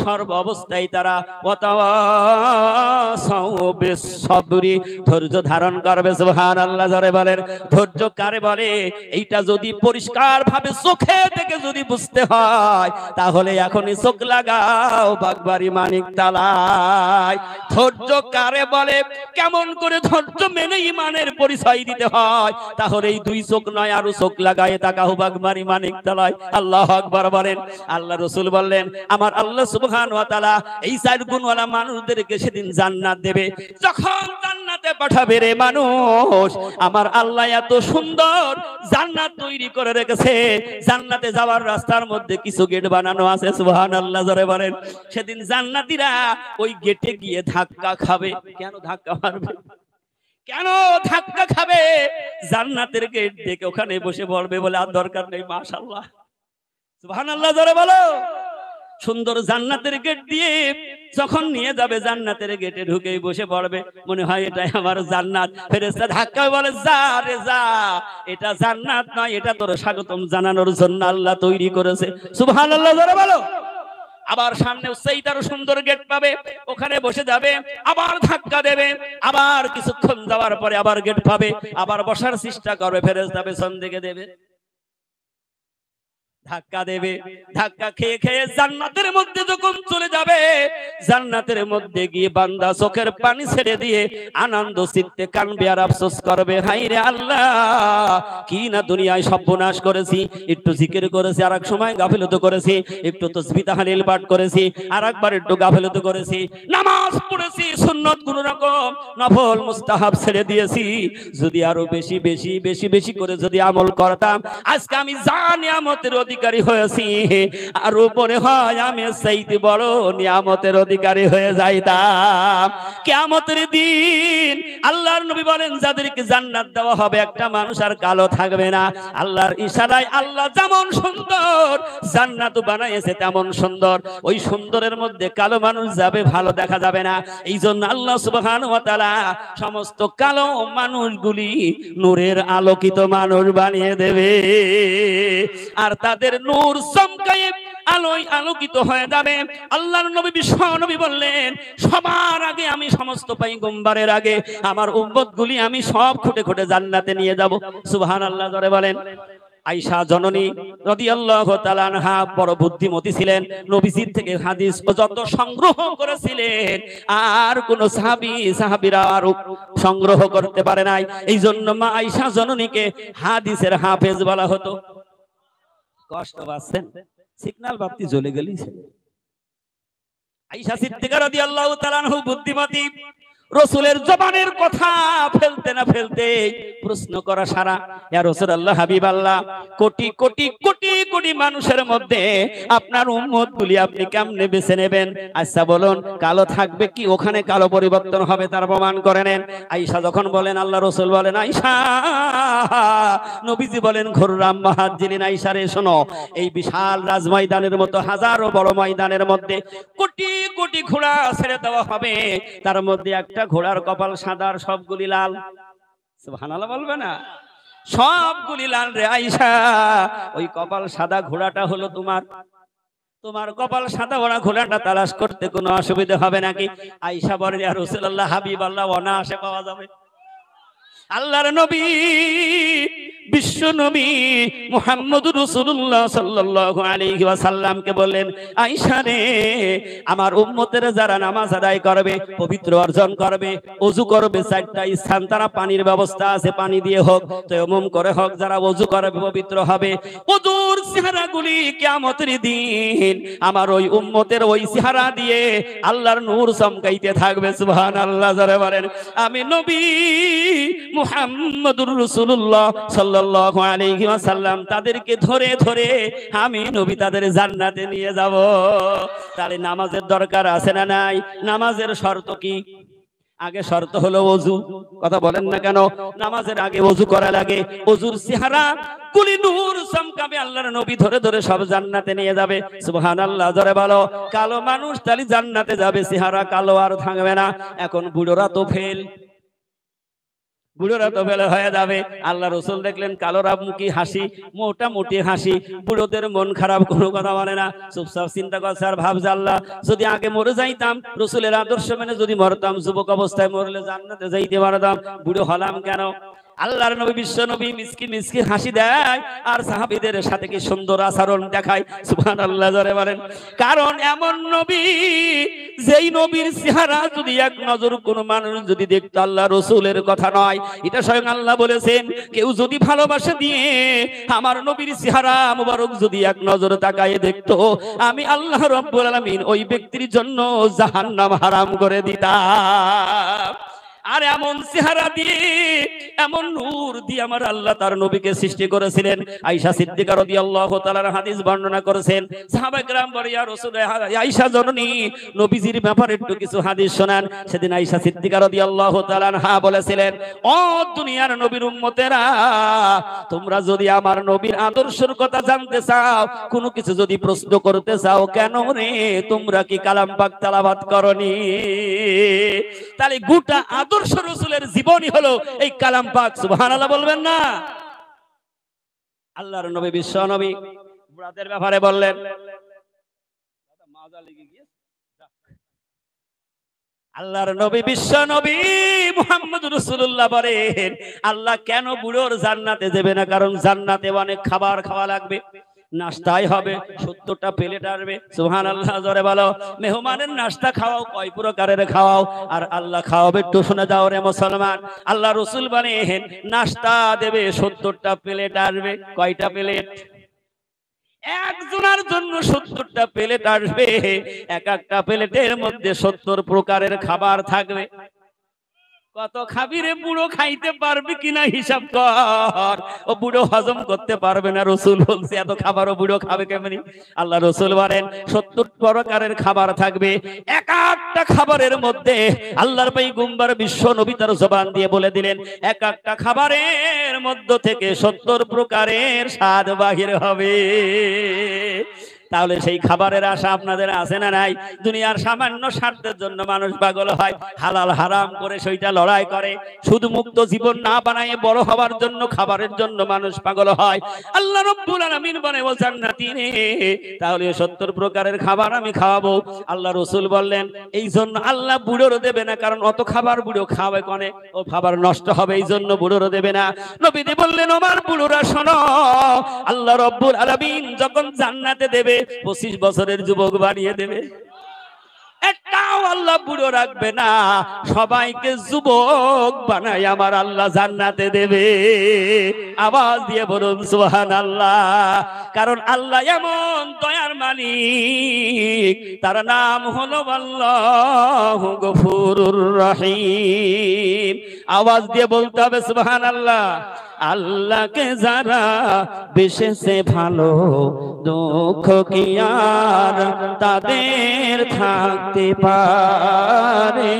সর্ব অবস্থায় তারা ওয়াতাওয়াসু বিস সাবরি, ধৈর্য ধারণ করবে। সুবহানাল্লাহ যারা বলেন। ধৈর্য কারে বলে? এইটা যদি পরিষ্কার ভাবে চোখে থেকে যদি বুঝতে হয়, তাহলে এখনই চোখ লাগাও বাগবাড়ি মানিকতলায়। ধৈর্য কারে বলে, কেমন করে ধৈর্য মেনে ঈমানের পরিচয় দিতে হয়, তাহলে এই 2 চোখ নয় আরো চোখ লাগায় তাকাও বাগবাড়ি মানিকতলায়। আল্লাহু আকবার বলেন। আল্লাহ রাসূল বললেন, আমার আল্লাহ সুবহানাহু ওয়া তাআলা এই 4 গুণওয়ালা মানুষদেরকে সেদিন জান্নাত দেবে। যখন জান্নাতে পাঠাবে রে মানুষ, আমার আল্লাহ এত সুন্দর জান্নাত তৈরি করে রেখেছে, জান্নাতে যাওয়ার রাস্তার মধ্যে কিছু গেট বানানো আছে। সুবহানাল্লাহ জোরে বলেন। সেদিন জান্নাতীরা ওই গেটে গিয়ে ধাক্কা খাবে। কেন ধাক্কা মারবে? কেন ধাক্কা খাবে? জান্নাতের গেট দেখে ওখানে বসে পড়বে বলে আর দরকার নেই। মাশাআল্লাহ, সুবহানাল্লাহ জোরে বলো। সুন্দর জান্নাতের গেট দিয়ে যখন নিয়ে যাবে, জান্নাতের গেটে ঢুকেই বসে পড়বে, মনে হয় এটাই আমার জান্নাত। ফেরেশতা ধাক্কা বলে, যা রে যা, এটা জান্নাত নয়, এটা তোর স্বাগতম জানানোর জন্য আল্লাহ তৈরি করেছে। সুবহানাল্লাহ জোরে বলো। আবার সামনে সেইটারও সুন্দর গেট পাবে, ওখানে বসে যাবে, আবার ধাক্কা দেবে, আবার কিছুক্ষণ যাওয়ার পরে আবার গেট পাবে, আবার বসার চেষ্টা করবে, ফেরেশতা পেছন দিকে দেবে, ধাক্কা দেবে। ধাক্কা খেয়ে খেয়ে জান্নাতের মধ্যে যখন চলে যাবে, জান্নাতের মধ্যে গিয়ে বান্দা চোখের পানি ছেড়ে দিয়ে আনন্দ চিত্তে কানবে আর আফসোস করবে, হায় রে আল্লাহ, কি না দুনিয়ায় সর্বনাশ করেছি। একটু জিকির করেছি, আর এক সময় গাফিলতি করেছি, একটু তাসবিহ তাহলিল পাঠ করেছি, আর একবার একটু গাফিলতি করেছি, নামাজ পড়েছি, সুন্নাত কোন রকম নফল মুস্তাহাব ছেড়ে দিয়েছি। যদি আরো বেশি বেশি বেশি বেশি করে যদি আমল করতাম, আজকে আমি নিয়ামতের অধিকারী হয়েছি, আর উপরে হয় আমি চাইতে বড় নিয়ামতের অধিকারী হয়ে যাইতাম। কিয়ামতের দিন আল্লাহর নবী বলেন যাদেরকে জান্নাত দেওয়া হবে একটা মানুষ আর কালো থাকবে না। আল্লাহর ইশারায় আল্লাহ যেমন সুন্দর জান্নাত বানাইছে তেমন সুন্দর, ওই সুন্দরের মধ্যে কালো মানুষ যাবে, ভালো দেখা যাবে না। এই জন্য আল্লাহ সুবহানাহু ওয়া তাআলা সমস্ত কালো মানুষগুলি নূরের আলোকিত মানুষ বানিয়ে দেবে, আর তাদের নূর চমকায়ে আলোয় আলোকিত হয়ে যাবে। আল্লাহর নবী বিশ্ব নবী বললেন সবার আগে আমি সমস্ত পয়গম্বরের আগে আমার উম্মতগুলি আমি সব খুঁটে খুঁটে জান্নাতে নিয়ে যাব। সুবহানাল্লাহ জোরে বলেন। আয়েশা জননী রাদিয়াল্লাহু তাআলা আনহা বড় বুদ্ধিমতী ছিলেন, নবীজির থেকে হাদিস যত সংগ্রহ করেছিলেন আর কোন সাহাবীরা আর সংগ্রহ করতে পারে নাই। এই জন্য মা আয়েশা জননীকে হাদিসের হাফেজ বলা হতো। কষ্ট পাচ্ছেন? সিগন্যাল বাতি জ্বলে গেলি। আয়েশা সিদ্দিকা রাদিয়াল্লাহু তাআলা আনহা বুদ্ধিমতী, রাসূলের জবানের কথা ফেলতে না ফেলতে প্রশ্ন করা সারা, ইয়া রাসূলুল্লাহ হাবিবাল্লাহ, কোটি কোটি কোটি কোটি মানুষের মধ্যে আপনার উম্মতগুলি আপনি কেমনে বেছে নেবেন? আচ্ছা বলুন, কালো থাকবে কি ওখানে কালো পরিবর্তন হবে তার প্রমাণ করে নেন। আয়েশা যখন বলেন, আল্লাহ রাসূল বলেন আয়েশা, নবীজি বলেন ঘুররাম মুহাজ্জিরিন, আয়েশা রে শোনো, এই বিশাল রাজময়দানের মতো হাজারো বড় ময়দানের মধ্যে কোটি কোটি ঘোড়া ছেড়ে দেওয়া হবে, তার মধ্যে একটা ঘোড়ার কপাল সাদা আর সবগুলি লাল। সুবহানাল্লাহ বলবে না? সবগুলি লাল রে আয়েশা, ওই কপাল সাদা ঘোড়াটা হলো তোমার কপাল সাদা ওরা ঘোড়াটা তালাশ করতে কোনো অসুবিধা হবে নাকি? আয়েশা বলেন ইয়া রাসূলুল্লাহ হাবিবাল্লাহ, অনায়াসে পাওয়া যাবে। আল্লাহর নবী বিশ্ব নবী মুহাম্মদুর রাসূলুল্লাহ সাল্লাল্লাহু আলাইহি ওয়াসাল্লামকে বললেন, আয়েশা রে, আমার উম্মতের যারা নামাজ আদায় করবে, পবিত্র অর্জন করবে, ওযু করবে, চারটা স্থান তারা পানির ব্যবস্থা আছে, পানি দিয়ে হোক, তায়াম্মুম করে হোক, যারা ওযু করবে পবিত্র হবে, ওযুর চেহারাগুলি কিয়ামতের দিন আমার ওই উম্মতের ওই চেহারা দিয়ে আল্লাহর নূর চমকাইতে থাকবে। সুবহানাল্লাহ জোরে বলেন। আমি নবী মুহাম্মদুর রাসূলুল্লাহ সাল্লাল্লাহু আলাইহি ওয়াসাল্লাম তাদেরকে ধরে ধরে আমি নবী তাদের জান্নাতে নিয়ে যাব। তাহলে নামাজের দরকার আছে না নাই? নামাজের শর্ত কি? আগে শর্ত হলো ওযু। কথা বলেন না কেন? নামাজের আগে ওযু করা লাগে। ওযুর চেহারা কুলি নূর চমকাবে, আল্লাহর নবী ধরে ধরে সব জান্নাতে নিয়ে যাবে। সুবহানাল্লাহ জোরে বলো। কালো মানুষ তাহলে জান্নাতে যাবে, চেহারা কালো আর থাকবে না। এখন বুড়োরা তো ফেল, বুড়োরা তো ফেলে হয়ে যাবে। আল্লাহ রাসূল দেখলেন কালোরা মুখী হাসি, মোটামুটি হাসি, বুড়োদের মন খারাপ, কোনো কথা বলে না, চুপচাপ চিন্তা করছে আর ভাবছে আল্লাহ যদি আগে মরে যাইতাম, রাসূলের আদর্শ মেনে যদি মরতাম, যুবক অবস্থায় মরলে জান্নাতে যাইতে পারতাম, বুড়ো হলাম কেন? আল্লাহর নবী বিশ্ব নবী মিসকিন মিসকিন হাসি দেয় আর সাহাবীদের সাথে কি সুন্দর আচরণ দেখায়। সুবহানাল্লাহ জোরে বলেন। কারণ এমন নবী, যেই নবীর চেহারা যদি এক নজর কোনো মানুষ যদি দেখতো, আল্লাহ রাসূলের কথা নয়, এটা স্বয়ং আল্লাহ বলেছেন, কেউ যদি ভালোবাসা দিয়ে আমার নবীর চেহারা মুবারক যদি এক নজর তাকায় দেখতো, আমি আল্লাহ রাব্বুল আলামিন ওই ব্যক্তির জন্য জাহান্নাম হারাম করে দিতাম। আর এমন চেহারা দিয়ে, এমন নূর দিয়ে আমার আল্লাহ তার নবীকে সৃষ্টি করেছিলেন। আয়েশা সিদ্দিকা রাদিয়াল্লাহু তাআলার হাদিস বর্ণনা করেছেন। সাহাবায়ে কেরাম বলে, ইয়া রাসূলুল্লাহ, আয়েশা জননী নবীজির ব্যাপারে একটু কিছু হাদিস শোনান। সেদিন আয়েশা সিদ্দিকা রাদিয়াল্লাহু তাআলা আনহা বলেছিলেন, ও দুনিয়ার নবীর উম্মতেরা, তোমরা যদি আমার নবীর আদর্শের কথা জানতে চাও, কোনো কিছু যদি প্রশ্ন করতে চাও, কেন রে তোমরা কি কালাম পাক তেলাওয়াত করনি? তাহলে গোটা আদর্শ রাসূলের জীবনী হলো এই কালাম পাক। সুবহানাল্লাহ বলবেন না? আল্লাহর নবী বিশ্ব নবী বুড়াদের ব্যাপারে বললেন, আল্লাহর নবী বিশ্ব নবী মুহাম্মদুর রাসূলুল্লাহ বলেন, আল্লাহ কেন বুড়োর জান্নাতে দেবে না? কারণ জান্নাতে অনেক খাবার খাওয়া লাগবে, নাস্তাই হবে, 70টা প্লেট আসবে। সুবহানাল্লাহ জোরে বলো। মেহমানের নাস্তা খাওয়াও, কয় প্রকারের খাওয়াও, আর আল্লাহ খাওয়াবে একটু শুনে যাও রে মুসলমান। আল্লাহ রাসূল বলেন নাস্তা দেবে, 70টা প্লেট আসবে। কয়টা প্লেট? একজনের জন্য 70টা প্লেট আসবে। এক একটা প্লেটের মধ্যে 70 প্রকারের খাবার থাকবে। কত খাবি রে বুড়ো? খাইতে পারবি কিনা হিসাব কর। ও বুড়ো হজম করতে পারবে না। রাসূল বলছে এত খাবারও বুড়ো খাবে কেমনি? আল্লাহ রাসূল বলেন 70 প্রকারের খাবার থাকবে। এক এক একটা খাবারের মধ্যে আল্লাহর পয়গম্বর বিশ্ব নবী তার জবান দিয়ে বলে দিলেন, এক একটা খাবারের মধ্য থেকে 70 প্রকারের স্বাদ বাহির হবে। তাহলে সেই খাবারের আশা আপনাদের আছে না নাই? দুনিয়ার সামান্য স্বার্থের জন্য মানুষ পাগল হয়, হালাল হারাম করে সেইটা লড়াই করে। শুধু মুক্ত জীবন না বানায় বড় হওয়ার জন্য খাবারের জন্য মানুষ পাগল হয়। আল্লাহ রাব্বুল আলামিন বলে, ও জান্নাতি রে, তাহলে 70 প্রকারের খাবার আমি খাওয়াবো। আল্লাহ রাসূল বললেন, এই জন্য আল্লাহ বুড়োর দেবে না, কারণ অত খাবার বুড়ো খাবে কোনে, ও খাবার নষ্ট হবে, এই জন্য বুড়োর দেবে না। নবীজি বললেন, আমার বুড়োরা শোনো, আল্লাহ রাব্বুল আলামিন যখন জান্নাতে দেবে 25 বছরের যুবক বানিয়ে দেবে। একটাও আল্লাহ বুড়ো রাখবে না, সবাইকে যুবক বানাই আমার আল্লাহ জান্নাতে দেবে। আওয়াজ দিয়ে বলুন সুবহানাল্লাহ। কারণ আল্লাহ এমন দয়ার মালিক, তার নাম হলো আল্লাহু গফুরুর রহিম। আওয়াজ দিয়ে বলতে হবে সুবহানাল্লাহ। আল্লাহকে যারা বেশেছে ভালো, দুঃখ কি আর তাদের থাকতে পারে,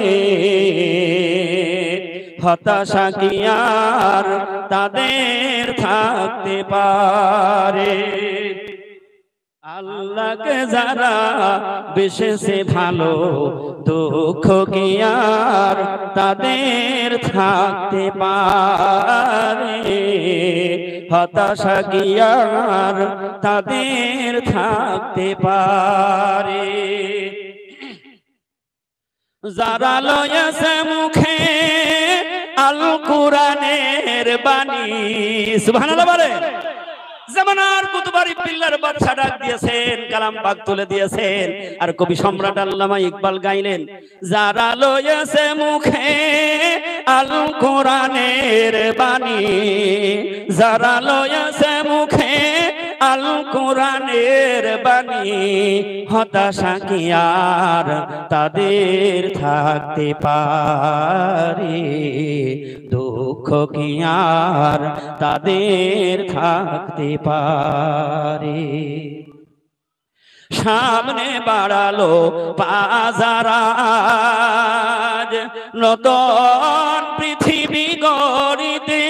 হতাশা কি আর তাদের থাকতে পারে। আল্লাহকে যারা বেশেছে ভালো, দুঃখ কি আর তাদের থাকতে পারে, হতাশা কি আর তাদের থাকতে পারে। যারা লয়েছে মুখে আল কোরআনের বাণী, সুবহানাল্লাহ বলে, জামানার কুতুবারি পিল্লার বাদশা ডাক দিয়েছেন, কালাম পাক তুলে দিয়েছেন। আর কবি সম্রাট আল্লামা ইকবাল গাইলেন, যারা লয়েছে মুখে আল কোরআনের বাণী, যারা লয়েছে মুখে আল কোরআনের বাণী, হতাশা কি আর তাদের থাকতে পারে, দুঃখ কি আর তাদের থাকতে পারে। সামনে বাড়ালো বাজারাজ, নতুন পৃথিবী গড়িতে,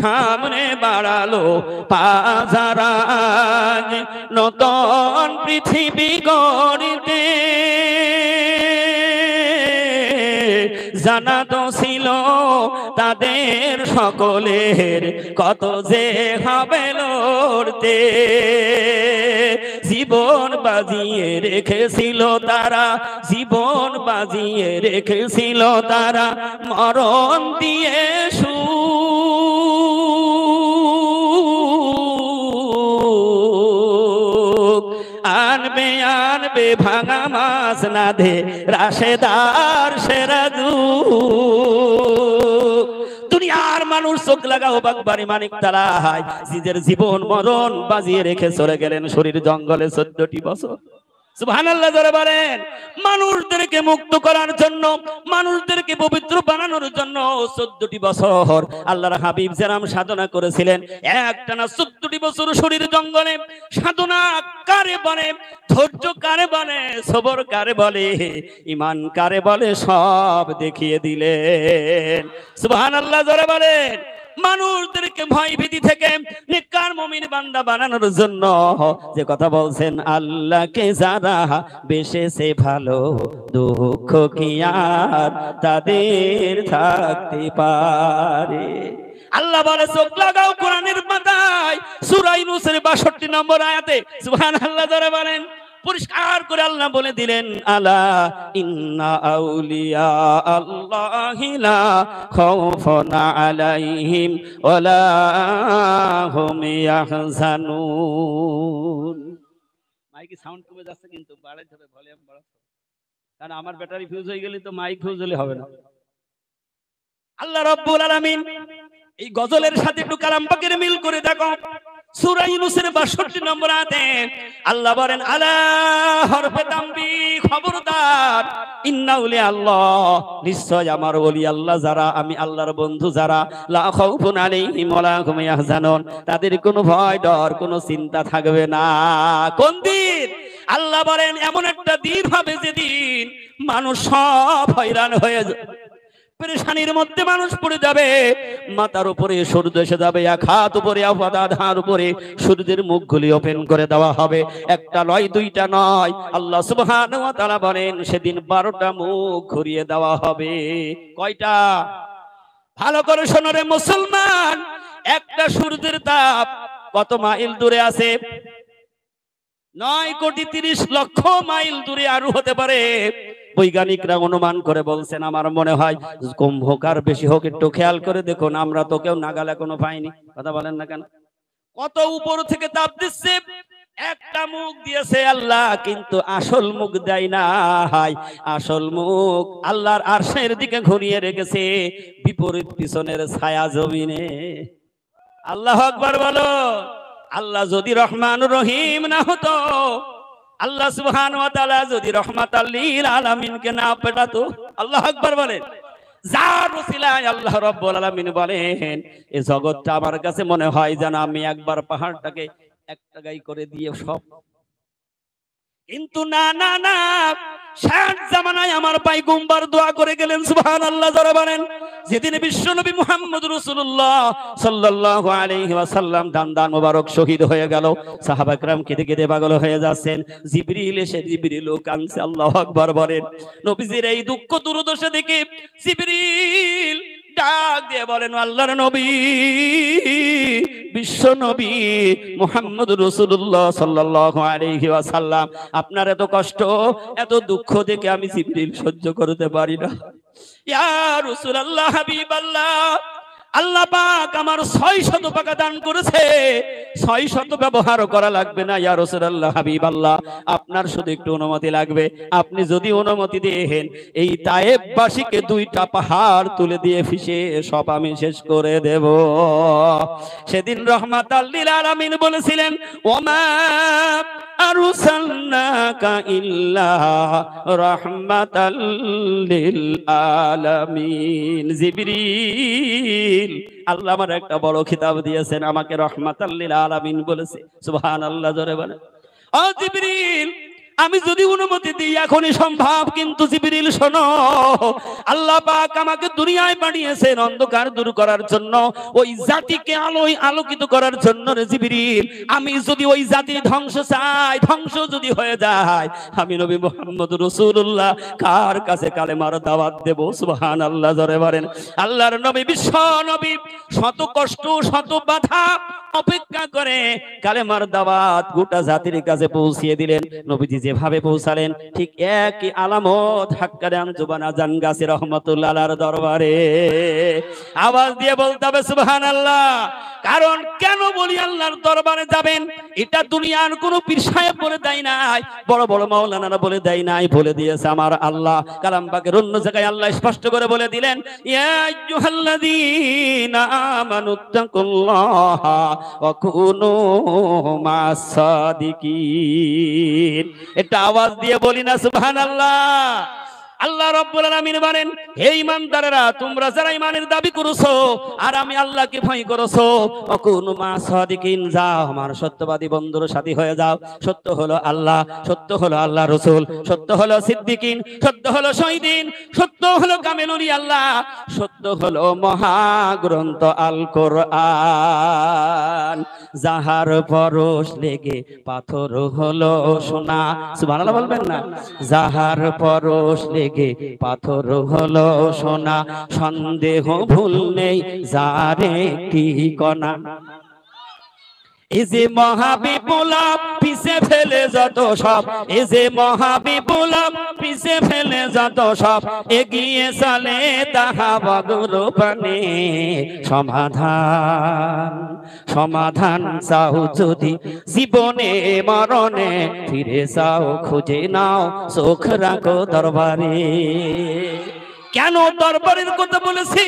সামনে বাড়ালো বাজারাজ, নতুন পৃথিবী গড়িতে, জানা তো ছিল তাদের সকলের কত যে হবে লড়তে, জীবন বাজিয়ে রেখেছিল তারা, জীবন বাজিয়ে রেখেছিল তারা, মরণ দিয়ে আনবে আনবে ভাঙা মাছ না ধে রাশেদার সেরা দুনিয়ার মানুষ চোখ লাগাও বাগবাড়ি মানিক তালায়, নিজের জীবন মরণ বাজিয়ে রেখে চলে গেলেন শরীর জঙ্গলে 14টি বছর। সুবহানাল্লাহ জোরে বলেন। মানুষদেরকে মুক্ত করার জন্য, মানুষদেরকে পবিত্র বানানোর জন্য 14টি বছর আল্লাহর হাবিব জারাম সাধনা করেছিলেন। একটানা 14টি বছর শরীর জঙ্গলে সাধনা কারে বলে, ধৈর্য কারে বলে, সবর কারে বলে, ঈমান কারে বলে, সব দেখিয়ে দিলেন। সুবহানাল্লাহ জোরে বলেন। মানুষদেরকে ভয় ভীতি থেকে নেককার মুমিন বান্দা বানানোর জন্য যে কথা বলছেন, আল্লাহকে যারা বেশেছে ভালো, দুঃখ কি আর তাদের থাকতে পারে। আল্লাহ বলে, চোখ লাগাও কোরআনের পাতায়, সূরা ইউনূসের 62 নম্বর আয়াতে। সুবহানাল্লাহ জোরে বলেন। পরিষ্কার করে আল্লাহ বলে দিলেন, আলা ইন্না আউলিয়া আল্লাহি লা খাউফুন আলাইহিম ওয়ালা হুম ইয়াহজানুন। মাইকে সাউন্ড কমে যাচ্ছে, কিন্তু বাড়াইতে হবে, ভলিউম বাড়াতে হবে, কারণ আমার ব্যাটারি ফিউজ হয়ে গেলে তো মাইক ফিউজ হলে হবে না। আল্লাহ রাব্বুল আলামিন এই গজলের সাথে একটু কালাম পাকের মিল করে দেখো। সূরা ইউনূসের ৬২ নম্বর আয়াতে আল্লাহ বলেন আলা হরফে তানবীহ, খবরদার, ইন্না উলি আল্লাহ, নিশ্চয় আমার ওলি আল্লাহ যারা, আমি আল্লাহর বন্ধু যারা, লা খাউফুন আলাইহিম ওয়া লা হুম ইয়াহজানুন, তাদের কোনো ভয় ডর কোনো চিন্তা থাকবে না। কোন দিন? আল্লাহ বলেন এমন একটা দিন হবে যেদিন মানুষ সব হয়রান হয়ে যাবে, পেরেশানির মধ্যে মানুষ পড়ে যাবে, মাথার উপরে সূর্য এসে যাবে, এক হাত উপরে আধার উপরে সূর্যের মুখগুলি ওপেন করে দেওয়া হবে, একটা নয় দুইটা নয়। আল্লাহ সুবহানাহু ওয়া তাআলা বলেন সেদিন 12টা মুখ ঘুরিয়ে দেওয়া হবে। কয়টা? ভালো করে শোনো রে মুসলমান, একটা সূর্যের তাপ কত মাইল দূরে আছে? 9,30,00,000 মাইল দূরে আরো হতে পারে। বৈজ্ঞানিকরা অনুমান করে বলছেন, আমার মনে হয় কম হোক আর বেশি হোক, একটু খেয়াল করে দেখুন, আমরা তো কেউ নাগাল এখনো পাইনি। কথা বলেন না কেন? কত উপর থেকে তাপ দিচ্ছে, একটা মুখ দিয়েছে আল্লাহ, কিন্তু আসল মুখ দেয় না। আসল মুখ আল্লাহর আরশের দিকে ঘুরিয়ে রেখেছে, বিপরীত পিছনের ছায়া জমিনে। আল্লাহু আকবার বলো। আল্লাহ যদি রহমানুর রহিম না হতো, আল্লাহ সুবহানাহু ওয়া তাআলা যদি রহমাতাল লিল আলামিনকে না পাঠাতো, আল্লাহু আকবার বলেন, যার ওসিলায় আল্লাহ রাব্বুল আলামিন বলেন এই জগৎটা আমার কাছে মনে হয় যেন আমি একবার পাহাড়টাকে একটা গাই করে দিয়ে সব, কিন্তু না না না, শেষ জামানায় আমার পয়গম্বর দোয়া করে গেলেন, সুবহানাল্লাহ যারা বলেন, যেদিন বিশ্বনবী মুহাম্মদ রাসূলুল্লাহ সাল্লাল্লাহু আলাইহি ওয়াসাল্লাম দান মোবারক শহীদ হয়ে গেল, সাহাবা کرام কেঁদে কেঁদে পাগল হয়ে যাচ্ছেন। জিবরিল এসে, জিবরিলও কাঁদছে। আল্লাহু আকবার বলেন। নবীজির এই দুঃখ দুর্দশা দেখে জিবরিল ডাক দিয়ে বলেন, আল্লাহর নবী, বিশ্ব নবী মুহাম্মদ রাসূলুল্লাহ সাল্লাল্লাহু আলাইহি ওয়াসাল্লাম, আপনার এত কষ্ট এত দুঃখ দেখে আমি জিবরিল সহ্য করতে পারি না। ইয়া রাসূলুল্লাহ, হাবিবাল্লাহ, আল্লাহ পাক আমার 600 টাকা দান করেছে, 600 ব্যবহার করা লাগবে না। ইয়া রাসূলুল্লাহ, হাবিবাল্লাহ, আপনার শুধু একটু অনুমতি লাগবে। আপনি যদি অনুমতি দেন, এই তায়েববাসীকে 2টা পাহাড় তুলে দিয়ে ফিসে সব আমি শেষ করে দেব। সেদিন রহমাতাল লিল আলামিন বলেছিলেন, ওমা আরসালনাকা ইল্লা রাহমাতাল লিল আলামিন। জিবরিল, আল্লাহ আমার একটা বড় খিতাব দিয়েছেন, আমাকে রহমাতাল লিল আলামিন বলেছে। সুবহানাল্লাহ জোরে বলেন। ও জিবরিল, আমি যদি অনুমতি দিই এখনই সম্ভব, কিন্তু জিবরিল শোনো, আল্লাহ পাক আমাকে দুনিয়ায় পাঠিয়েছেন অন্ধকার দূর করার জন্য, ওই জাতিকে আলোয় আলোকিত করার জন্য রে জিবরিল। আমি যদি ওই জাতির ধ্বংস চাই, ধ্বংস যদি হয়ে যায়, আমি নবী মুহাম্মদ রাসূলুল্লাহ কার কাছে কালেমার দাওয়াত দেব? সুবহানাল্লাহ জোরে বলেন। আল্লাহর নবী, বিশ্ব নবী, শত কষ্ট শত বাধা অপেক্ষা করে কালেমার দাওয়াত গোটা জাতির কাছে পৌঁছিয়ে দিলেন। নবীজি যেভাবে পৌঁছালেন, ঠিক একই আলামত হাক্কারে আনজুবান আজান গাছে রহমাতুল্লাহ আলার দরবারে। আওয়াজ দিয়ে বলতে হবে সুবহানাল্লাহ। কারণ কেন বলি আল্লাহর দরবারে যাবেন, এটা দুনিয়ার কোন পীর সাহেব বলে দেয় নাই, বড় বড় মাওলানারা বলে দেয় নাই, বলে দিয়েছে আমার আল্লাহ। কালাম পাকের অন্য জায়গায় আল্লাহ স্পষ্ট করে বলে দিলেন, ইয়া আইয়ুহাল্লাযীনা আমানুত্তাকুল্লাহা ওয়া কুনু মা'আস সাদিকিন। এটা আওয়াজ দিয়ে বলি না সুবহানাল্লাহ। আল্লাহ রাব্বুল আলামিন বলেন, হে ঈমানদারেরা, তোমরা যারা ঈমানের দাবি করেছো আর আমি আল্লাহকে ভয় করেছো, অকুনু মা সাদিকিন, যাও আমার সত্যবাদী বন্ধুর সাথী হয়ে যাও। সত্য হলো আল্লাহ, সত্য হলো আল্লাহ রাসূল, সত্য হলো সিদ্দিকিন, সত্য হলো শহীদিন, সত্য হলো কামেলুরি আল্লাহ, সত্য হলো মহাগ্রন্থ আল কোরআন। যাহার পরশ লেগে পাথর হলো সোনা, সুবহানাল্লাহ বলবেন না? যাহার পরশ লেগে পাথর হলো সোনা, সন্দেহ ভুল নেই যারে ঠিকানা। এই যে মহাবিপ্লব পিছে ফেলে যত সব, এই যে মহাবিপ্লব পিছে ফেলে যত সব, এগিয়ে চলে তাহা বগরূপানে সমাধান। সমাধান চাও যদি জীবনে মরণে, ফিরে যাও খুঁজে নাও চোখ রাখো দরবারে। কেন দরবারের কথা বলেছি?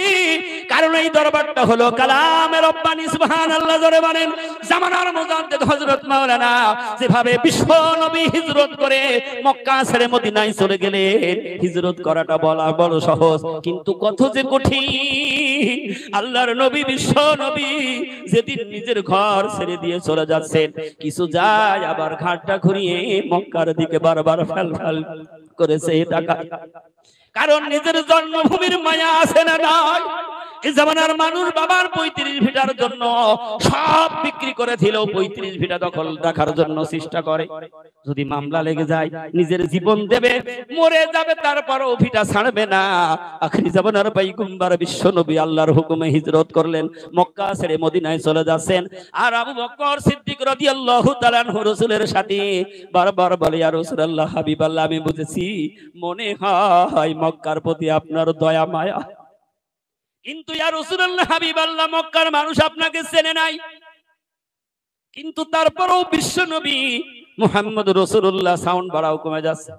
কারণ এই দরবারটা হলো কালামে রব্বানি। সুবহানাল্লাহ জোরে বলেন। জামানার মুজাদ্দিদ হযরত মাওলানা যেভাবে বিশ্ব নবী হিজরত করে মক্কা ছেড়ে মদিনায় চলে গেলেন, হিজরত করাটা বলা বড় সহজ, কিন্তু কত যে কঠিন। আল্লাহর নবী বিশ্ব নবী যেদিন নিজের ঘর ছেড়ে দিয়ে চলে যাচ্ছেন, কিছু যায় আবার ঘাটটা ঘুরিয়ে মক্কার দিকে বারবার ফেল করেছে টাকা। কারণ নিজের জন্মভূমির মায়া আছে না নাই? এই জামানার মানুষ বাবার 35 ভিটার জন্য সব বিক্রি করে দিলেও 35 ভিটা দখল রাখার জন্য চেষ্টা করে। যদি মামলা লেগে যায় নিজের জীবন দেবে, মরে যাবে, তারপরও ভিটা ছাড়বে না। আখিরি জামানার পয়গম্বর বিশ্ব নবী আল্লাহর হুকুমে হিজরত করলেন, মক্কা ছেড়ে মদিনায় চলে যাচ্ছেন। আর আবু বকর সিদ্দিক রাদিয়াল্লাহু তাআলা আনহু রাসূলের সাথে বারবার বলে, ইয়া রাসূলুল্লাহ, হাবিবাল্লাহ, আমি বুঝেছি মনে হয় মক্কার প্রতি আপনার দয়া মায়া, কিন্তু ইয়া রাসূলুল্লাহ, হাবিবাল্লাহ, মক্কার মানুষ আপনাকে চেনে নাই। কিন্তু তারপরেও বিশ্বনবী মুহাম্মদ রাসূলুল্লাহ, সাউন্ড বাড়াও, কমে যাচ্ছে,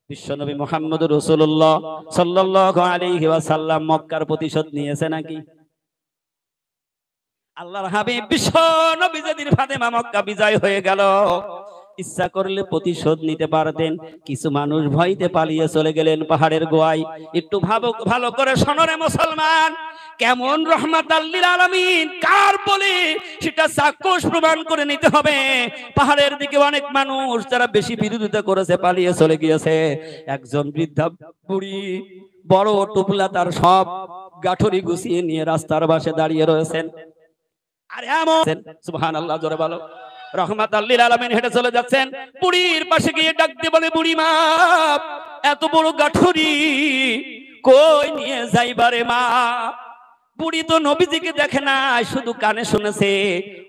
বিশ্বনবী মুহাম্মদ রাসূলুল্লাহ সাল্লাল্লাহু আলাইহি ওয়াসাল্লাম মক্কার প্রতিশোধ নিয়েছে নাকি? আল্লাহর হাবিব বিশ্বনবী যেদিন ফাতেমা মক্কা বিজয় হয়ে গেল, ইচ্ছা করলে প্রতিশোধ নিতে পারতেন। কিছু মানুষ ভয়তে পালিয়ে চলে গেলেন পাহাড়ের গোয়ায়। একটু ভালো করে শোনো রে মুসলমান, কেমন রহমাতাল লিল আলামিন কার বলে সেটা চাক্ষুষ প্রমাণ করে নিতে হবে। পাহাড়ের দিকে অনেক মানুষ যারা বেশি বিরোধিতা করেছে পালিয়ে চলে গিয়েছে। একজন বৃদ্ধা বুড়ি বড় টুপলা তার সব গাঠরি গুছিয়ে নিয়ে রাস্তার পাশে দাঁড়িয়ে রয়েছেন। আর এমন সুবহানাল্লাহ জোরে বলো, রহমাতাল লিল আলামিন হেঁটে চলে যাচ্ছেন, বুড়ির পাশে গিয়ে ডাক দিয়ে বলে, বুড়ি মা, এত বড় গাঠরি কই নিয়ে যাইবারে মা? বুড়ি তো নবীজিকে দেখে না, শুধু কানে শুনেছে,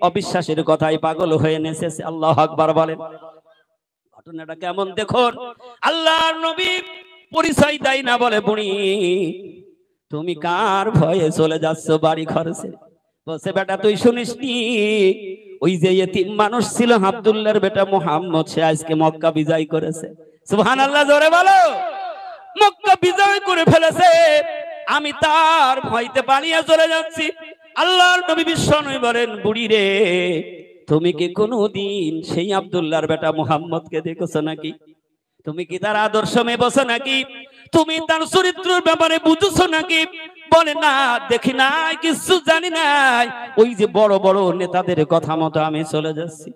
অবিশ্বাসের কথাই পাগল হয়ে নেচেছে। আল্লাহু আকবার বলেন। ঘটনাটা কেমন দেখুন। আল্লাহর নবী পরিচয় দেয় না, বলে, বুড়ি তুমি কার ভয়ে চলে যাচ্ছ বাড়ি ঘর ছেড়ে? বলছে, বেটা তুই শুনিসনি, ওই যে ইতিম মানুষ ছিল আব্দুল্লাহর বেটা মুহাম্মদ, সে আজকে মক্কা বিজয় করেছে। সুবহানাল্লাহ জোরে বলো। মক্কা বিজয় করে ফেলেছে, আমি তার ভয়তে পালিয়ে চলে যাচ্ছি। আল্লাহর নবী বিশ্বনবী বলেন, বুড়ি রে, তুমি কি কোনদিন সেই আব্দুল্লাহর বেটা মুহাম্মদকে দেখেছো নাকি? তুমি কি তার আদর্শ মেপেছো নাকি? তুমি তার চরিত্রের ব্যাপারে বুঝেছো নাকি? বলে, না, দেখি নাই, কিছু জানি নাই, ওই যে বড় বড় নেতাদের কথা মতো আমি চলে যাচ্ছি।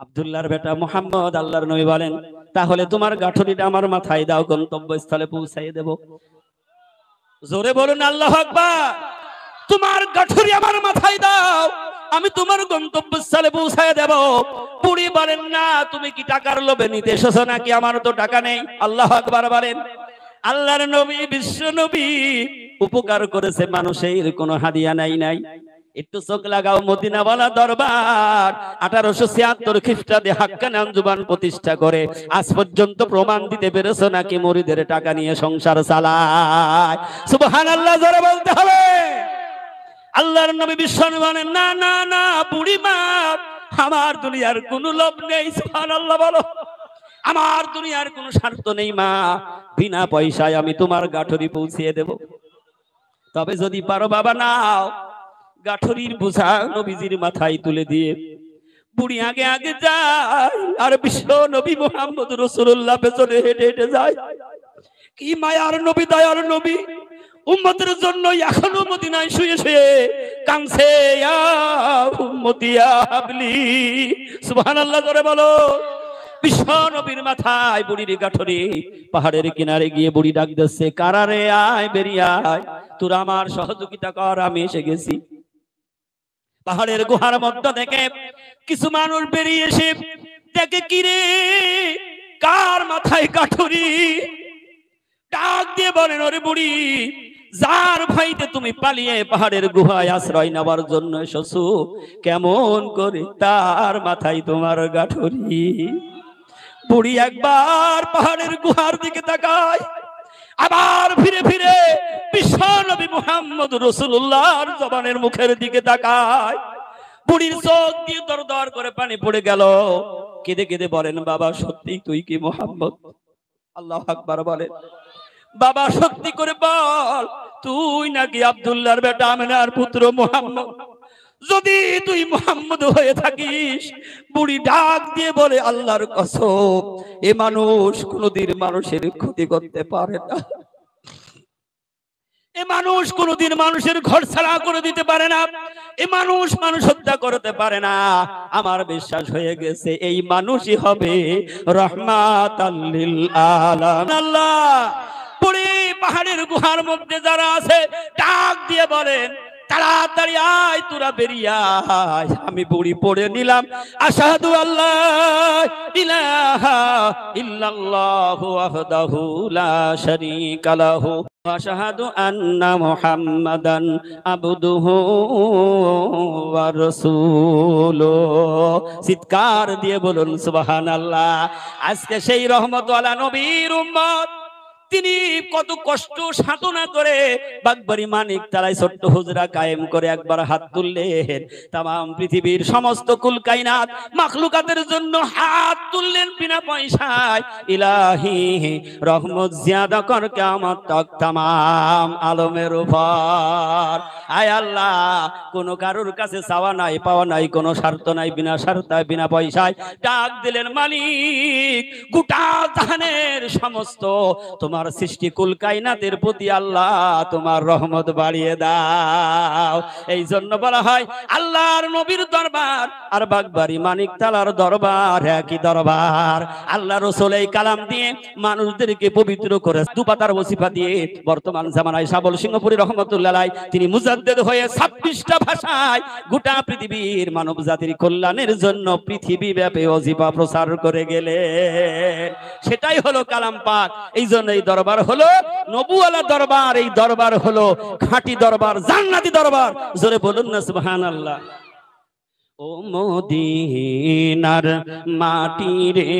আব্দুল্লাহর বেটা মুহাম্মদ। আল্লাহর নবী বলেন, তাহলে তোমার গাঠরিটা আমার মাথায় দাও, গন্তব্যস্থলে পৌঁছাইয়ে দেব। জোরে বলুন আল্লাহু আকবার। তোমার গাঠরি আমার মাথায় দাও, আমি তোমার গন্তব্যস্থলে পৌঁছায় দেব। বুড়ি বলেন, না, তুমি কি টাকার লোভে নিতে এসেছো নাকি? আমার তো টাকা নেই। আল্লাহু আকবার বলেন। আল্লাহর নবী বিশ্ব নবী উপকার করেছে, মানুষের কোনো হাদিয়া নাই। একটু চোখ লাগাও, মদিনাওয়ালা দরবার 1876 খ্রিস্টাব্দে হাক্কানি আঞ্জুমান প্রতিষ্ঠা করে আজ পর্যন্ত প্রমাণ দিতে পেরেছো নাকি মুরিদের টাকা নিয়ে সংসার চালায়? সুবহানাল্লাহ জোরে বলতে হবে। আল্লাহর নবী বিশ্বনবী বলেন, না না না বুড়ি মা, আমার দুনিয়ার কোনো লোভ নেই। সুবহানাল্লাহ বলো। আমার দুনিয়ার কোনো স্বার্থ নেই মা, বিনা পয়সায় আমি তোমার গাঠরি পৌঁছিয়ে দেব। তবে যদি পারো বাবা, নাও। গাঠরির বোঝা নবীজির মাথায় তুলে দিয়ে বুড়ি আগে আগে যায়, আর বিশ্ব নবী মুহাম্মদ রাসূলুল্লাহ পেছনে হেঁটে হেঁটে যায়। কি মায়ার নবী, দয়ার নবী, উম্মতের জন্য এখনো মদিনায় শুয়ে শুয়ে কাঁদছে, ইয়া উম্মতি ইয়া হাবলি। সুবহানাল্লাহ করে বলো। বিশ্ব নবীর মাথায় বুড়ির গাঠরি। পাহাড়ের কিনারে গিয়ে বুড়ি ডাক দিচ্ছে, কারারে আয়, বেরিয়ে আয়, তোরা আমার সহযোগিতা কর, আমি এসে গেছি। পাহাড়ের গুহার মধ্য থেকে কিছু মানুষ বেরিয়ে এসে দেখে, কিরে, কার মাথায় গাঠরি? ডাক দিয়ে বলেন, ওরে বুড়ি, যার ভয়তে তুমি পালিয়ে পাহাড়ের গুহায় আশ্রয় নেওয়ার জন্য এসেছো, কেমন করে তার মাথায় তোমার গাঠরি? বুড়ি একবার পাহাড়ের গুহার দিকে তাকায়, আবার ফিরে ফিরে বিশ্ব নবী মুহাম্মদ রাসূলুল্লাহর জবানের মুখের দিকে তাকায়। বুড়ির চোখ দিয়ে দর দর করে পানি পড়ে গেল। কেঁদে কেঁদে বলেন, বাবা সত্যি তুই কি মুহাম্মদ? আল্লাহু আকবার বলেন। বাবা সত্যি করে বল, তুই নাকি আব্দুল্লাহর বেটা আমিনার পুত্র মুহাম্মদ? যদি তুই মুহাম্মদ হয়ে থাকিস, বুড়ি ডাক দিয়ে বলে, আল্লাহর কসম, এ মানুষ কোনদিন মানুষের ক্ষতি করতে পারে না, এ মানুষ কোনদিন মানুষের ঘর ছাড়া করে দিতে পারে না, এ মানুষ মানুষ হত্যা করতে পারে না। আমার বিশ্বাস হয়ে গেছে এই মানুষই হবে রাহমাতাল লিল আলামিন। আল্লাহ পুরী পাহাড়ের গুহার মধ্যে যারা আছে ডাক দিয়ে বলেন, তাড়াতাড়ি আয়, তোরা বেরিয়ে আয়। আমি বুড়ি পড়ে নিলাম, আশহাদু আল্লাহ ইলাহা ইল্লাল্লাহু ওয়াহদাহু লা শারীকা লাহু ওয়া আশহাদু আন্না মুহাম্মাদান আবদুহু ওয়া রাসূলুহু। চিৎকার দিয়ে বলুন সুবহানাল্লাহ। আজকে সেই রহমতওয়ালা নবীর উম্মত, তিনি কত কষ্ট সাধনা করে বাগবাড়ি মানিক তারাই ছোট্ট হুজরা কায়েম করে একবার হাত তুললেন, তামাম পৃথিবীর সমস্ত কুল কায়নাত মাখলুকাতের জন্য হাত তুললেন বিনা পয়সায়। ইলাহি রহমত জিয়াদা কর কিয়ামত তক তামাম আলমের উপর। আয় আল্লাহ, কোন কারোর কাছে চাওয়া নাই পাওয়া নাই, কোনো স্বার্থ নাই, বিনা স্বার্থায় বিনা পয়সায় ডাক দিলেন, মালিক গোটা জাহানের সমস্ত তোমার সৃষ্টি কুল কায়নাতের প্রতি আল্লাহ তোমার রহমত বাড়িয়ে দাও। এই জন্য বলা হয় আল্লাহর নবীর দরবার আর বাগবাড়ি মানিক তালার দরবার একই দরবার। আল্লাহ রাসূল এই কালাম দিয়ে মানুষদেরকে পবিত্র করে দুপাতার ওসিফা দিয়ে বর্তমান জামানায় সাবল সিংহপুরী রহমতুল্লাহ আলাইহি তিনি মুজাদ্দিদ হয়ে 26টা ভাষায় গোটা পৃথিবীর মানব জাতির কল্যাণের জন্য পৃথিবী ব্যাপী ওজিফা প্রচার করে গেলেন। সেটাই হলো কালাম পাক। এই জন্য এই দরবার হলো নবুওয়ালা দরবার, এই দরবার হলো খাঁটি দরবার, জান্নাতি দরবার। জোরে বলুন না সুবহানাল্লাহ। ও মদিনার মাটি রে,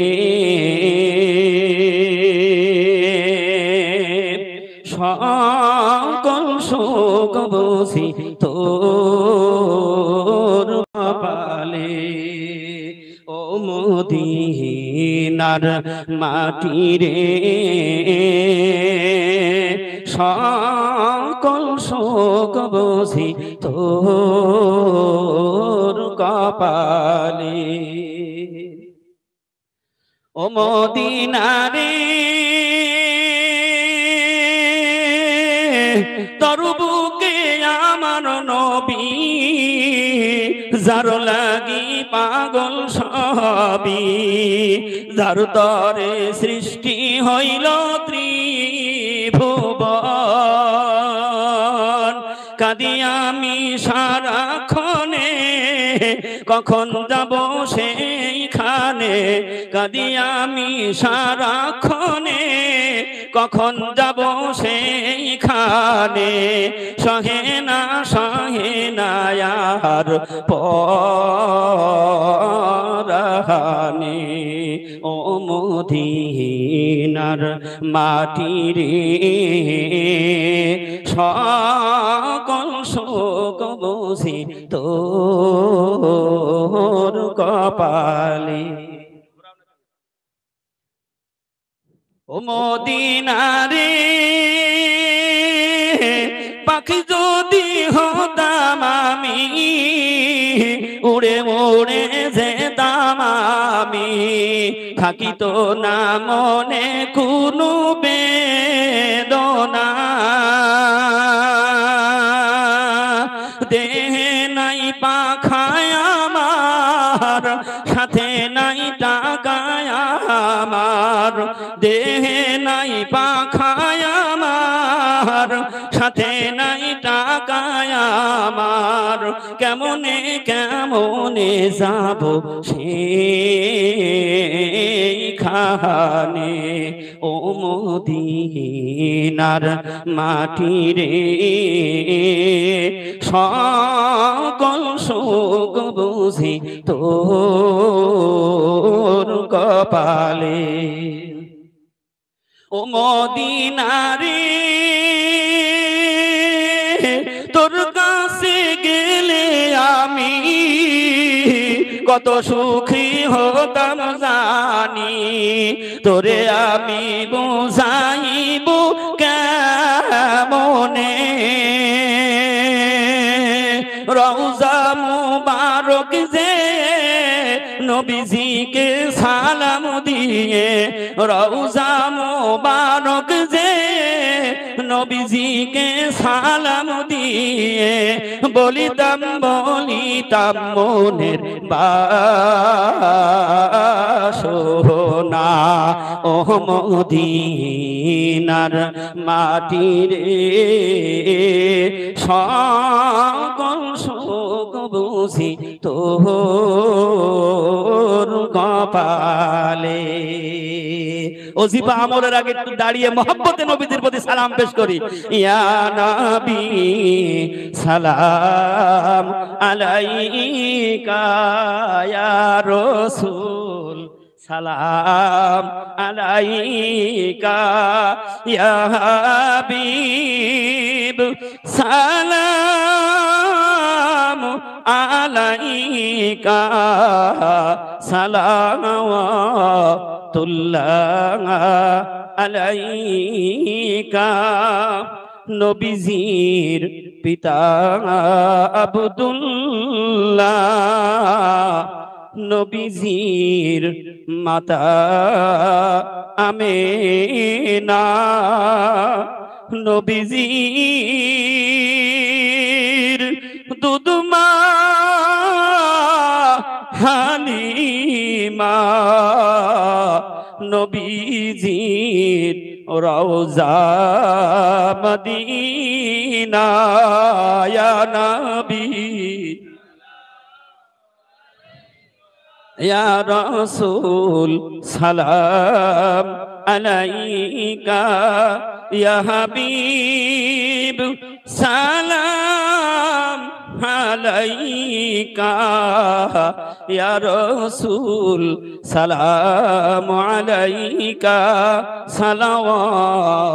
সকল শোক বুঝি তোর কপালে। ও মদিনার মাটি রে, সকল শোক বুঝি তোর কপালে। ও মদিনা রে, তোর বুকে আমার নবী, যার লাগি পাগল সবই, যার তরে সৃষ্টি হইল ত্রিভুবন। কাঁদি আমি সারাক্ষণে, কখন যাব সেইখানে, কাঁদি আমি সারাক্ষণে, কখন যাব সেইখানে। সহে না আর পরাহানে। ও মদিনার মাটি রে, সকল শোক বুঝি তোর কপালে। ও মদিনা রে, পাখি যদি হতাম আমি, উড়ে উড়ে যেতাম আমি, থাকিত না মনে কোনো বেদনা। দেহে নাই পাখায় আমার, সাথে নাই টাকায় আমার, দেহে নাই পাখায় আমার, সাথে নাই টাকায় আমার। কেমনে কেমনে যাব সেইখানে। ও মদিনার মাটি রে, সকল শোক বুঝি তোর কপালে। ও মদিনা রে, তোর কাছে গেলে আমি কত সুখী হতাম জানি, তোরে আমি বুঝাইব কেমনে। রওজা মুবারক যে নবীজিকে সালাম দিয়ে, রওজা মুবারক যে নবীজিকে সালাম দিয়ে, বলিতাম মনের বাসনা, ও মদিনার মাটি রে, সকল শোক বুঝি তোর কপালে। ওজিফা আমলের আগে একটু দাঁড়িয়ে মহব্বতে নবীদের প্রতি সালাম পেশ করি। ইয়া নবী সালাম আলাইকা, ইয়া রাসূল সালাম আলাইকা, ইয়া হাবিব সালাম আলাইকা, সালাওয়াতুল্লাহ আলাইকা। নবীজির পিতা আব্দুল্লাহ, নবীজির মাতা আমেনা, নবীজির দুধমা হালিমা, নবীজির রওজা মদিনা, ইয়া নবী ইয়া রাসূল সালাম আলাইকা, ইয়া হাবিব সালাম আলাইকা, ইয়া রাসূল সালাম আলাইকা, সালাওয়াতুল্লাহ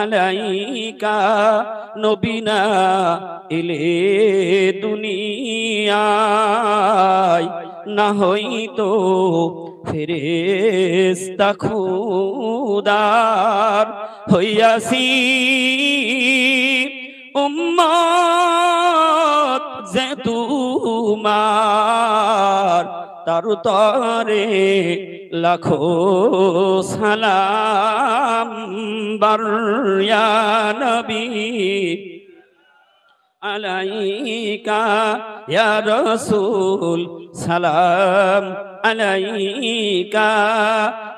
আলাইকা। নবীনা এলে দুনিয়ায়, না হইতো ফেরেশতা খুদার, হইয়াছি উম্মত যে তোমার, তার তরে লাখো সালাম বার, ইয়া নবী আলাইকা, ইয়া রাসূল সালাম আলাইকা,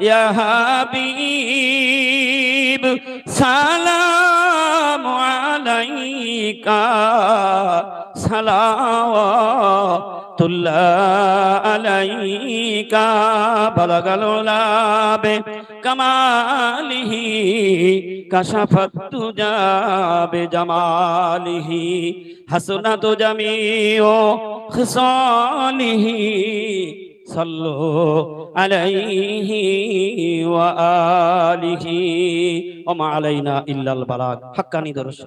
ইয়া হাবিব সালাম আলাইকা, সালাওয়াতুল্লাহ আলাইকা। বালাগাল উলাবে কামালিহি, কাশাফাত তুজা বিজামালিহি, হাসনাতু জামিউ খিসালিহি, সাল্লু আলাইহি ওয়া আলিহি ওয়া মা আলাইনা ইল্লাল বালাগ। হাক্কানি দরুদ।